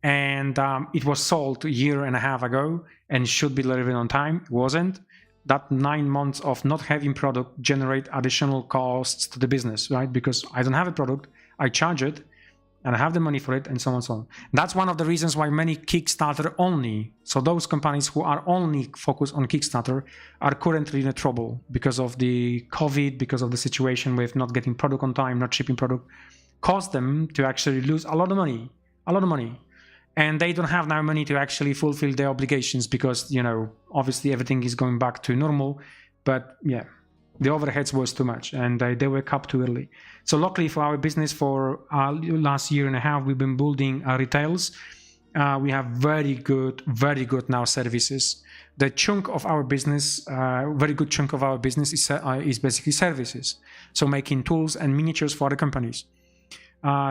and it was sold a year and a half ago and should be delivered on time. It wasn't. That 9 months of not having product generate additional costs to the business, right? Because I don't have a product, I charge it, and I have the money for it, and so on and so on. That's one of the reasons why many Kickstarter only, so those companies who are only focused on Kickstarter, are currently in trouble because of the COVID, because of the situation with not getting product on time, not shipping product, caused them to actually lose a lot of money. And they don't have now money to actually fulfill their obligations because, you know, obviously everything is going back to normal. But yeah, the overheads was too much, and they wake up too early. So luckily for our business, for last year and a half, we've been building retails. We have very good now services. The chunk of our business, very good chunk of our business is basically services. So making tools and miniatures for the companies.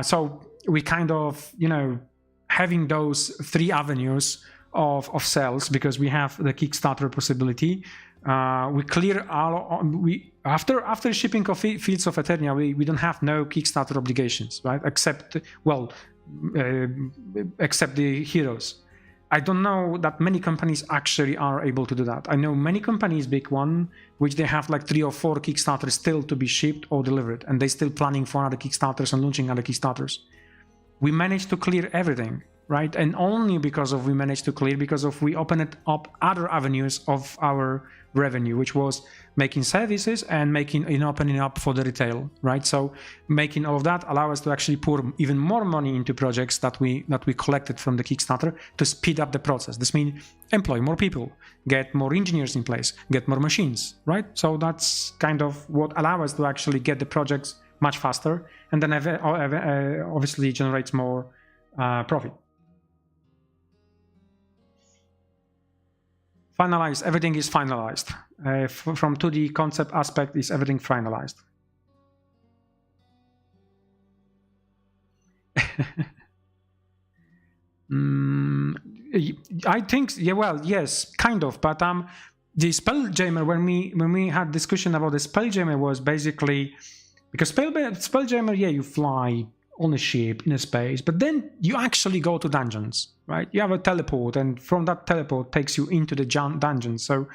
So we kind of, you know, having those 3 avenues of sales, because we have the Kickstarter possibility. We clear after shipping of Fields of Eternia, we don't have no Kickstarter obligations, right? Except the heroes. I don't know that many companies actually are able to do that. I know many companies, big one, which they have like 3 or 4 Kickstarters still to be shipped or delivered, and they're still planning for other Kickstarters and launching other Kickstarters. We managed to clear everything, right? And only because of we managed to clear, because of we opened up other avenues of our revenue, which was making services and making opening up for the retail, right? So making all of that allow us to actually pour even more money into projects that we collected from the Kickstarter to speed up the process. This means employ more people, get more engineers in place, get more machines, right? So that's kind of what allow us to actually get the projects much faster, and then obviously generates more profit. Finalized, everything is finalized. From 2D concept aspect, is everything finalized. I think, yeah, well, yes, kind of, but the Spelljammer, when we had discussion about the Spelljammer, was basically because Spelljammer, yeah, you fly on a ship in a space, but then you actually go to dungeons, right? You have a teleport, and from that teleport takes you into the dungeon. So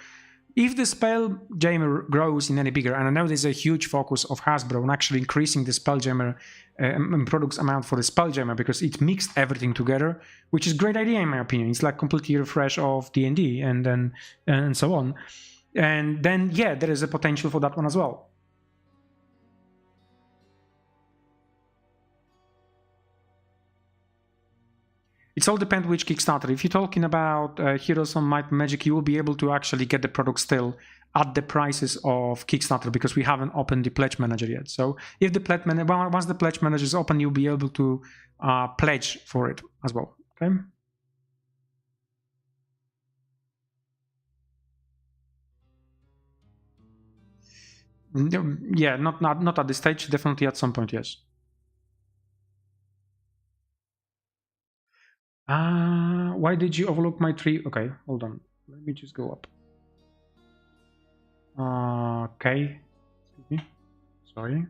if the Spelljammer grows in any bigger, and I know there's a huge focus of Hasbro on actually increasing the Spelljammer products amount for the Spelljammer, because it mixed everything together, which is a great idea in my opinion. It's like completely refresh of D&D and so on. And then, yeah, there is a potential for that one as well. It's all depends which Kickstarter. If you're talking about Heroes of Might and Magic, you will be able to actually get the product still at the prices of Kickstarter, because we haven't opened the Pledge Manager yet. So if the Pledge Manager, once the Pledge Manager is open, you'll be able to pledge for it as well. Okay. Yeah, not at this stage. Definitely at some point, yes. Why did you overlook my tree? Okay, hold on. Let me just go up. Okay. Excuse me. Sorry.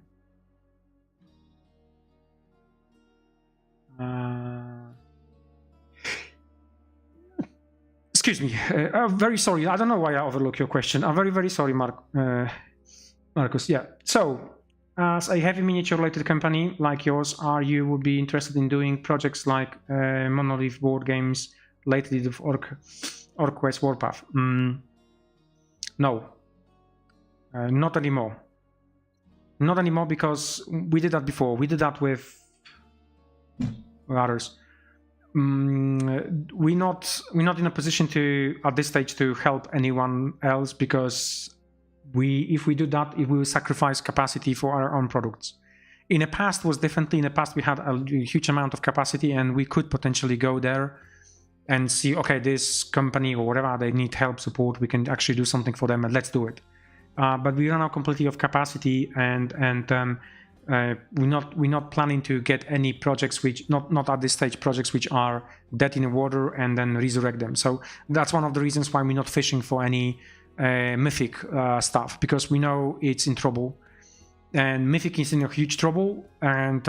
Excuse me. I'm very sorry. I don't know why I overlooked your question. I'm very, very sorry, Marcus. Yeah. So, as a heavy miniature related company like yours, you would be interested in doing projects like Monolith board games related with Orc-Quest Warpath? No, not anymore. Not anymore, because we did that before. We did that with others. We're not in a position to at this stage to help anyone else, because if we do that, we will sacrifice capacity for our own products. In the past was definitely, in the past we had a huge amount of capacity, and we could potentially go there and see, okay, this company or whatever, they need help, support, we can actually do something for them, and let's do it. But we run out completely of capacity, and we're not planning to get any projects which not at this stage, projects which are dead in the water and then resurrect them. So that's one of the reasons why we're not fishing for any Mythic stuff, because we know it's in trouble, and Mythic is in a huge trouble, and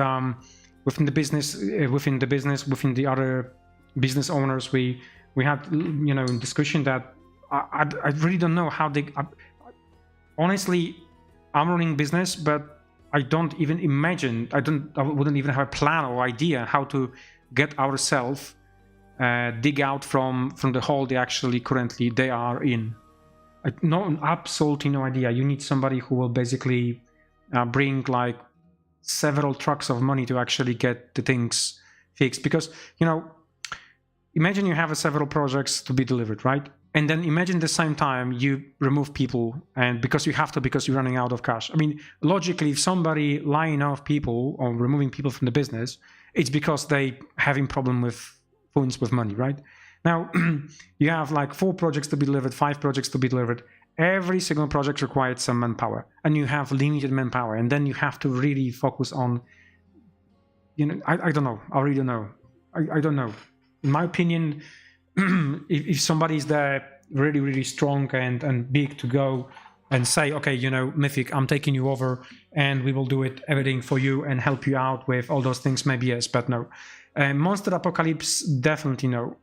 within the other business owners, we had discussion that I really don't know how they. Honestly, I'm running business, but I don't even imagine. I wouldn't even have a plan or idea how to get ourselves dig out from the hole they actually currently they are in. Absolutely no idea. You need somebody who will basically bring like several trucks of money to actually get the things fixed, because imagine you have several projects to be delivered, right? And then imagine the same time you remove people, and because you have to, because you're running out of cash. I mean, logically, if somebody laying off people or removing people from the business, it's because they having problem with funds, with money, right? Now, you have like 4 projects to be delivered, 5 projects to be delivered. Every single project requires some manpower, and you have limited manpower, and then you have to really focus on, I don't know. I really don't know. I don't know. In my opinion, if somebody's there really, really strong and big to go and say, okay, Mythic, I'm taking you over and we will do everything for you and help you out with all those things, maybe yes, but no. Monster Apocalypse, definitely no.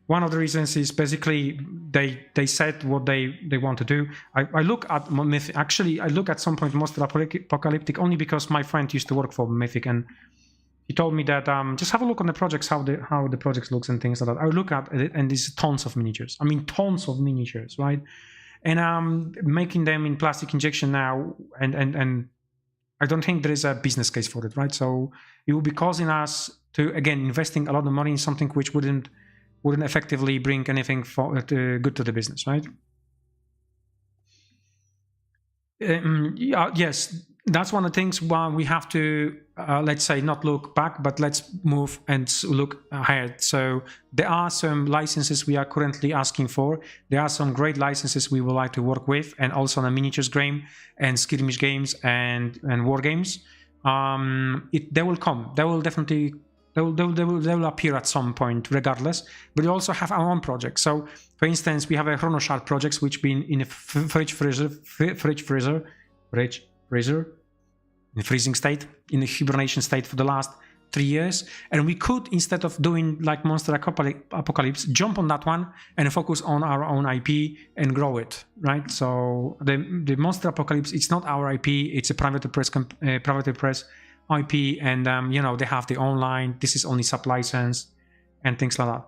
One of the reasons is basically they said what they want to do. I look at Mythic. Actually, I look at some point Monster Apocalyptic only because my friend used to work for Mythic, and he told me that just have a look on the projects, how the projects looks and things like that. I look at it, and there's tons of miniatures. I mean, tons of miniatures, right? And making them in plastic injection now, and I don't think there is a business case for it, right? So it will be causing us to, again, investing a lot of money in something which wouldn't effectively bring anything good to the business, right? Yes, that's one of the things why we have to, let's say, not look back, but let's move and look ahead. So there are some licenses we are currently asking for. There are some great licenses we would like to work with, and also on a miniatures game and skirmish games and war games. They will come. They will definitely. They will appear at some point, regardless. But we also have our own projects. So, for instance, we have a Chrono Shard projects, which been in a fridge freezer, in freezing state, in a hibernation state for the last 3 years. And we could, instead of doing like Monster Apocalypse, jump on that one and focus on our own IP and grow it, right? So the Monster Apocalypse, it's not our IP, it's a private press IP, and you know, they have the online, this is only sub-license and things like that.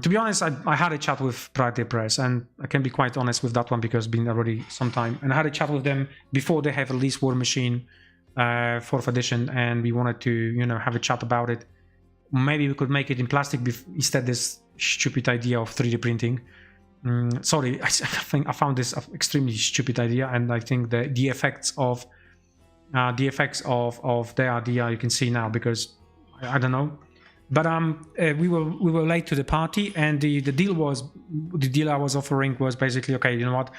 To be honest, I had a chat with Priority Press, and I can be quite honest with that one because it's been already some time, and I had a chat with them before they have released War Machine 4th edition, and we wanted to, you know, have a chat about it. Maybe we could make it in plastic instead this stupid idea of 3D printing. Sorry, I think I found this extremely stupid idea, and I think the effects of the idea you can see now, because I don't know. But we were late to the party, and the deal I was offering was basically, okay, you know what,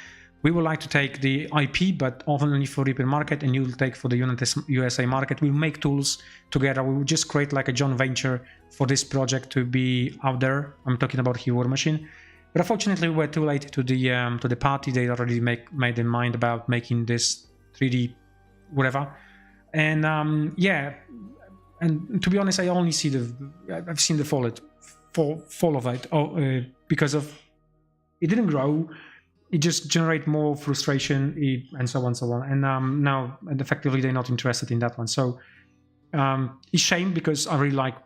we would like to take the IP, but only for European market, and you'll take for the USA market. We'll make tools together. We will just create like a joint venture for this project to be out there. I'm talking about here War Machine. But unfortunately, we were too late to the party. They already made their mind about making this 3D whatever, and yeah, and to be honest, I only see I've seen the fall of it, because of it didn't grow. It just generate more frustration, and so on, and now, and effectively they're not interested in that one. So it's shame, because I really like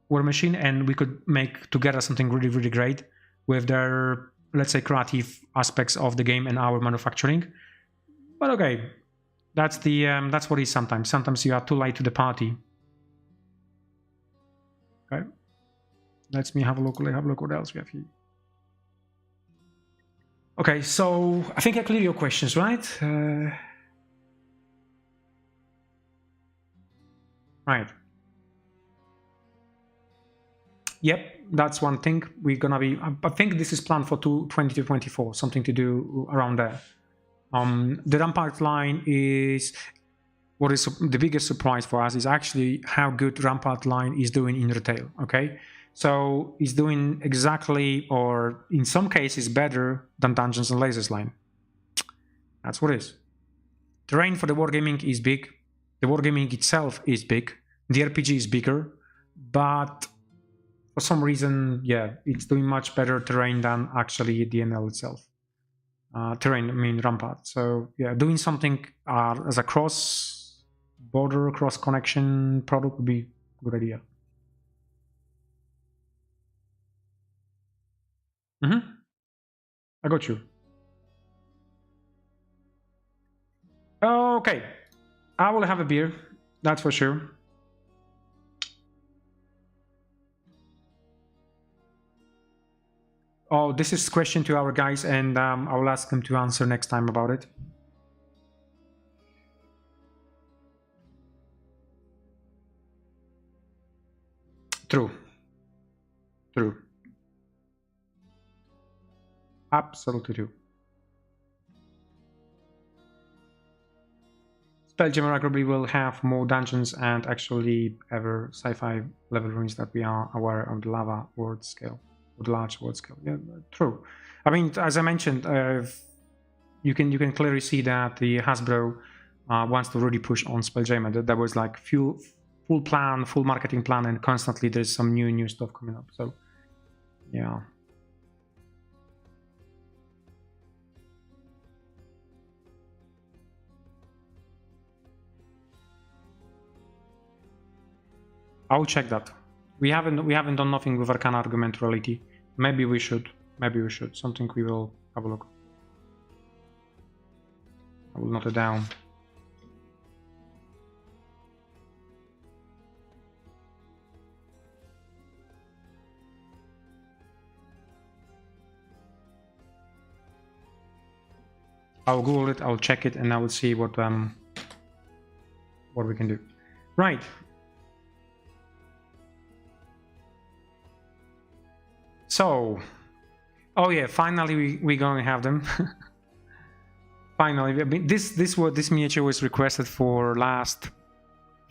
War Machine, and we could make together something really, really great with their, let's say, creative aspects of the game and our manufacturing. But okay. That's what it is sometimes. Sometimes you are too late to the party. Okay. Let me have a look. What else we have here. Okay, so I think I cleared your questions, right? Right. Yep, that's one thing. We're gonna be. I think this is planned for 2024. Something to do around there. The Rampart line is what is the biggest surprise for us is actually how good Rampart line is doing in retail. Okay, so it's doing exactly, or in some cases better than Dungeons and Lasers line. That's what it is. Terrain for the wargaming is big. The wargaming itself is big. The RPG is bigger, but for some reason, yeah, it's doing much better terrain than actually DNL itself. Terrain, I mean Rampart. So yeah, doing something as a cross-border, cross-connection product would be a good idea. I got you. Okay, I will have a beer, that's for sure. Oh, this is a question to our guys, and I will ask them to answer next time about it. True. True. Absolutely true. Spelljammer probably will have more dungeons and actually ever sci-fi level ruins that we are aware of the lava world scale. With large world scale. Yeah, true. I mean, as I mentioned, you can clearly see that the Hasbro wants to really push on Spelljammer. There was like few full plan, full marketing plan, and constantly there's some new stuff coming up. So yeah. I'll check that. We haven't done nothing with Arcana Argument Reality. Maybe we should. Maybe we should. Something we will have a look. I will note it down. I'll Google it, I'll check it, and I will see what we can do. Right. So, oh yeah, finally we're going to have them. Finally, I mean, this miniature was requested for last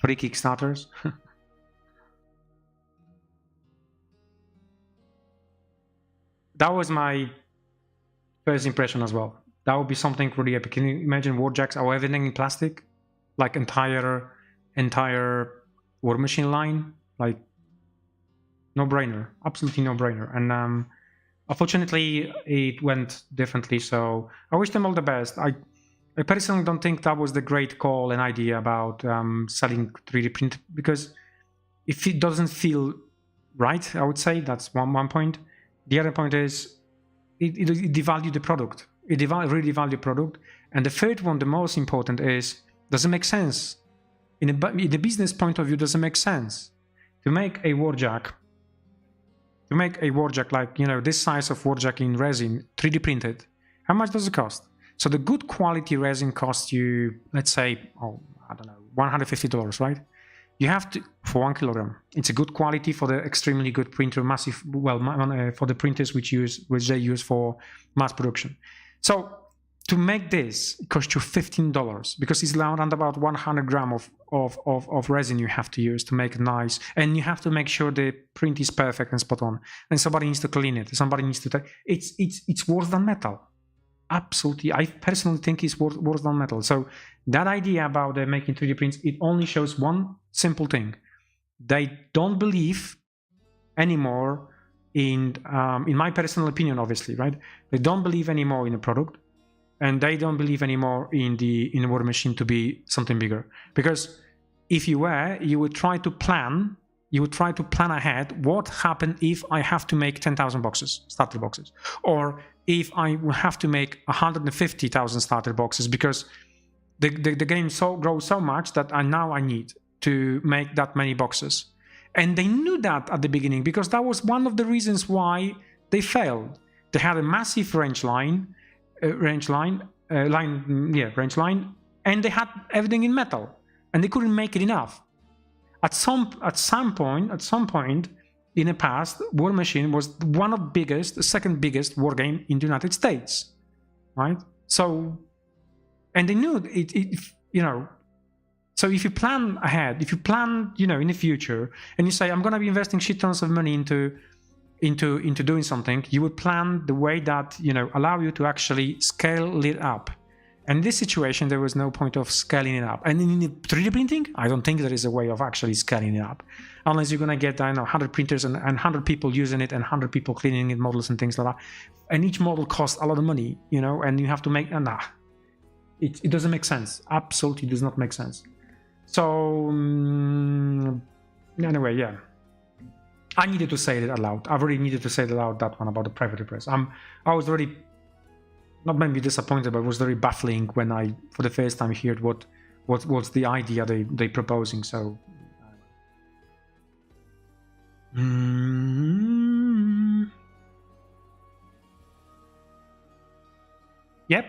3 Kickstarters. That was my first impression as well. That would be something really epic. Can you imagine Warjacks or everything in plastic? Like entire War Machine line? Like, no-brainer. Absolutely no-brainer. And unfortunately, it went differently, so I wish them all the best. I personally don't think that was the great call and idea about selling 3D print, because if it doesn't feel right, I would say, that's one point. The other point is it devalued the product. It really devalued the product. And the third one, the most important, is, does it make sense? In the business point of view, does it make sense to make a Warjack? To make a Warjack like, you know, this size of Warjack in resin, 3D printed, how much does it cost? So the good quality resin costs you, let's say, oh, I don't know, $150, right? You have to, for 1 kilogram. It's a good quality for the extremely good printer, massive, well, for the printers which they use for mass production. So to make this, it costs you $15, because it's around about 100 grams of resin you have to use to make it nice, and you have to make sure the print is perfect and spot on. And somebody needs to clean it. Somebody needs to take. It's worse than metal. Absolutely, I personally think it's worse than metal. So that idea about making 3D prints, it only shows one simple thing: they don't believe anymore in my personal opinion, obviously, right? They don't believe anymore in the product. And they don't believe anymore in the War Machine to be something bigger. Because if you were, you would try to plan ahead what happened if I have to make 10,000 boxes, starter boxes, or if I have to make 150,000 starter boxes, because the game grows so much that now I need to make that many boxes. And they knew that at the beginning, because that was one of the reasons why they failed. They had a massive range line, and they had everything in metal, and they couldn't make it enough. At some point in the past, War Machine was one of the second biggest war game in the United States, right? So, and they knew it, you know. So if you plan ahead, if you plan, you know, in the future, and you say, I'm going to be investing shit tons of money into doing something, you would plan the way that, you know, allow you to actually scale it up. And in this situation, there was no point of scaling it up. And in the 3D printing, I don't think there is a way of actually scaling it up, unless you're gonna get, I don't know, 100 printers and 100 people using it and 100 people cleaning it, models and things like that. And each model costs a lot of money, you know, and you have to make, it doesn't make sense. Absolutely does not make sense. So anyway, yeah. I needed to say it aloud. I really needed to say it aloud, that one about the private press. I was very, not maybe disappointed, but it was very baffling when I, for the first time, heard what's the idea they proposing. So, yep,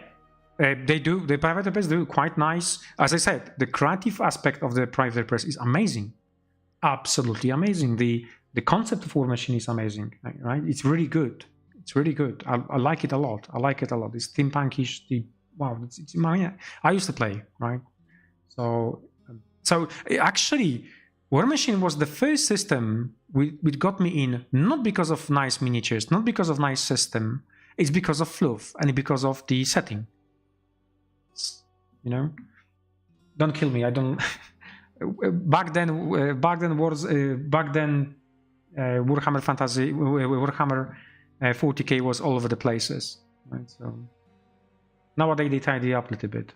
they do. The private press do quite nice. As I said, the creative aspect of the private press is amazing, absolutely amazing. The concept of War Machine is amazing, right? It's really good. It's really good. I like it a lot. I like it a lot. It's steampunkish. I used to play, right? So actually, War Machine was the first system which got me in, not because of nice miniatures, not because of nice system. It's because of fluff and because of the setting. You know, don't kill me. I don't. back then Warhammer Fantasy, Warhammer 40k was all over the places, right? So nowadays they tidy up a little bit.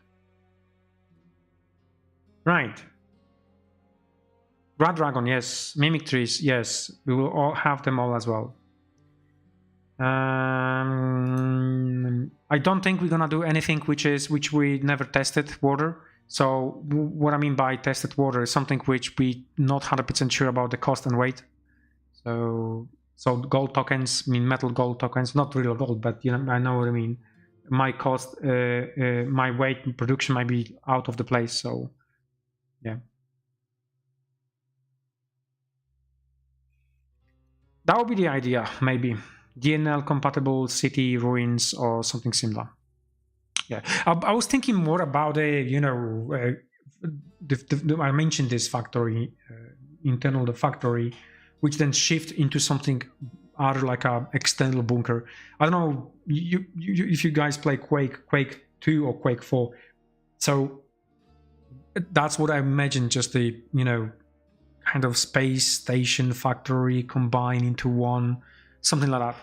Right. Red Dragon, yes. Mimic Trees, yes. We will all have them all as well. I don't think we're gonna do anything which we never tested water. So what I mean by tested water is something which we not 100% sure about the cost and weight. So gold tokens, I mean metal gold tokens, not real gold, but you know, I know what I mean. My cost, my weight production might be out of the place. So yeah. That would be the idea, maybe. DNL compatible city ruins or something similar. Yeah, I was thinking more about I mentioned this factory, internal the factory, which then shift into something other like a external bunker. I don't know if you guys play Quake 2 or Quake 4, so that's what I imagine. Just the kind of space station factory combined into one, something like that.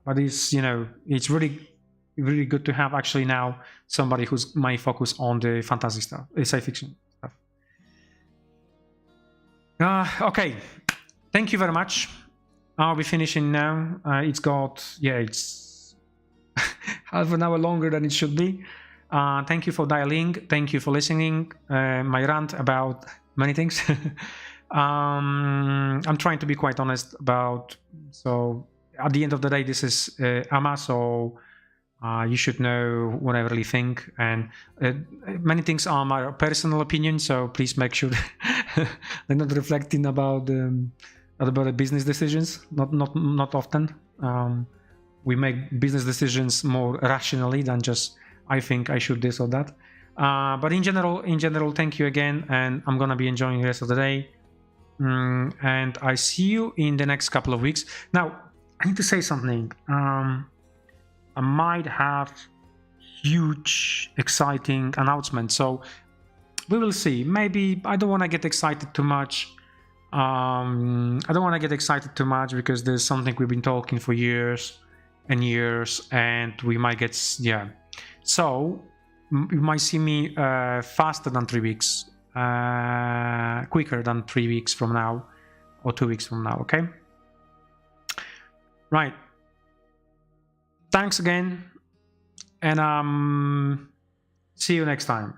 But it's it's really good to have actually now somebody who's my focus on the fantasy stuff, science fiction stuff. Okay, thank you very much. I'll be finishing now. It's half an hour longer than it should be. Thank you for dialing. Thank you for listening. My rant about many things. I'm trying to be quite honest about. So at the end of the day, this is AMA. So you should know what I really think. And many things are my personal opinion. So please make sure they're not reflecting about the business decisions. Not often. We make business decisions more rationally than just I think I should this or that. But in general, thank you again, and I'm gonna be enjoying the rest of the day. And I see you in the next couple of weeks. Now, I need to say something. I might have huge, exciting announcement. So we will see. Maybe I don't want to get excited too much. Because there's something we've been talking for years and years, and we might get So you might see me faster than 3 weeks, quicker than 3 weeks from now, or 2 weeks from now. Okay. Right. Thanks again, and see you next time.